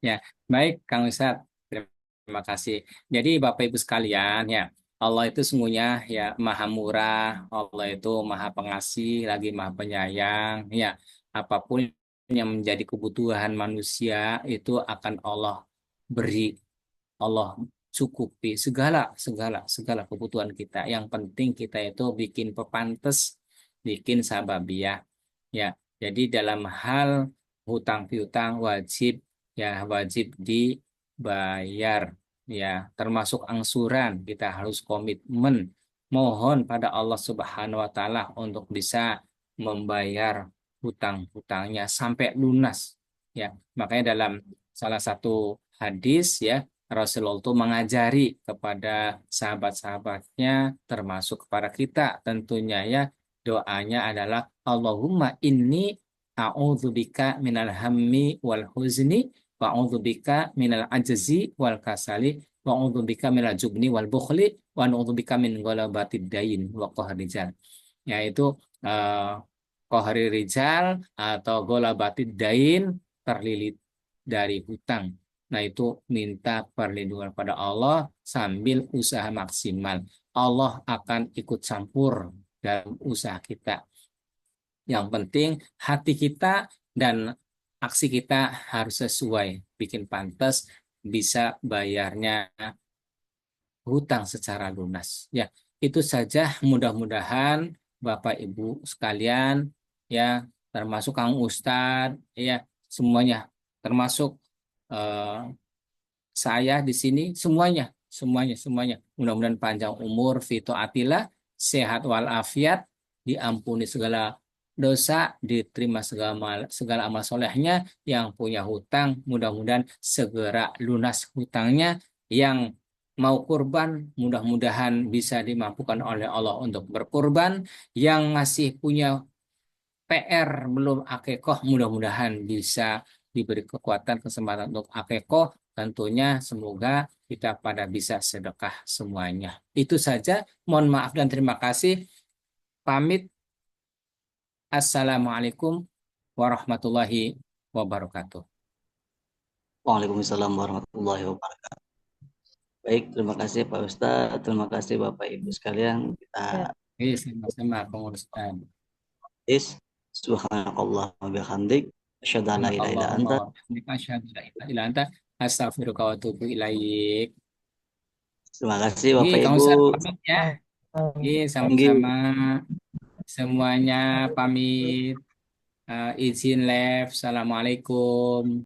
S2: Ya, baik Kang Ustadz. Terima kasih. Jadi Bapak Ibu sekalian, ya, Allah itu sungguhnya ya Maha Murah, Allah itu Maha Pengasih, lagi Maha Penyayang, ya. Apapun yang menjadi kebutuhan manusia itu akan Allah beri, Allah cukupi segala segala segala kebutuhan kita. Yang penting kita itu bikin pepantes, bikin sababiah. Ya, jadi dalam hal hutang piutang wajib ya wajib dibayar ya, termasuk angsuran kita harus komitmen mohon pada Allah Subhanahu wa taala untuk bisa membayar hutang-hutangnya sampai lunas ya. Makanya dalam salah satu hadis ya, Rasulullah itu mengajari kepada sahabat-sahabatnya termasuk kepada kita tentunya ya, doanya adalah Allahumma inni a'udzubika minal hammi wal huzni wa a'udzubika minal ajzi wal kasali wa a'udzubika minal jubni wal bukhli wa a'udzubika min ghalabatid dain wa qahri rijal. Yaitu eh, qahri rijal atau ghalabatid dain, terlilit dari hutang. Nah, itu minta perlindungan pada Allah sambil usaha maksimal. Allah akan ikut campur dalam usaha kita. Yang penting hati kita dan aksi kita harus sesuai, bikin pantas, bisa bayarnya hutang secara lunas. Ya, itu saja. Mudah-mudahan Bapak Ibu sekalian, ya, termasuk Kang Ustadz, ya, semuanya, termasuk eh, saya di sini, semuanya, semuanya, semuanya. Mudah-mudahan panjang umur, fito atilah, sehat walafiat, diampuni segala dosa, diterima segala amal solehnya. Yang punya hutang, mudah-mudahan segera lunas hutangnya. Yang mau kurban, mudah-mudahan bisa dimampukan oleh Allah untuk berkurban. Yang masih punya PR belum akikoh, mudah-mudahan bisa diberi kekuatan kesempatan untuk akikoh. Tentunya semoga kita pada bisa sedekah semuanya. Itu saja. Mohon maaf dan terima kasih. Pamit. Assalamualaikum warahmatullahi wabarakatuh.
S1: Waalaikumsalam warahmatullahi wabarakatuh. Baik, terima kasih Pak Ustadz, terima kasih Bapak Ibu sekalian. Kita
S3: Ya.
S2: Sama-sama pengurusan.
S1: is subhanakallah wa bihamdik asyhadu an la ilaha illa
S2: Allahumma
S1: anta.
S2: wa bihamdika asyhadu an la ilaha illa anta astaghfiruka wa atubu ilaik.
S1: Terima kasih
S2: Oke,
S1: Bapak
S2: Kang
S1: Ibu.
S2: Ustaz pamit ya. Oke,
S1: Panggil.
S2: sama-sama. Semuanya pamit. Izin live. Assalamualaikum.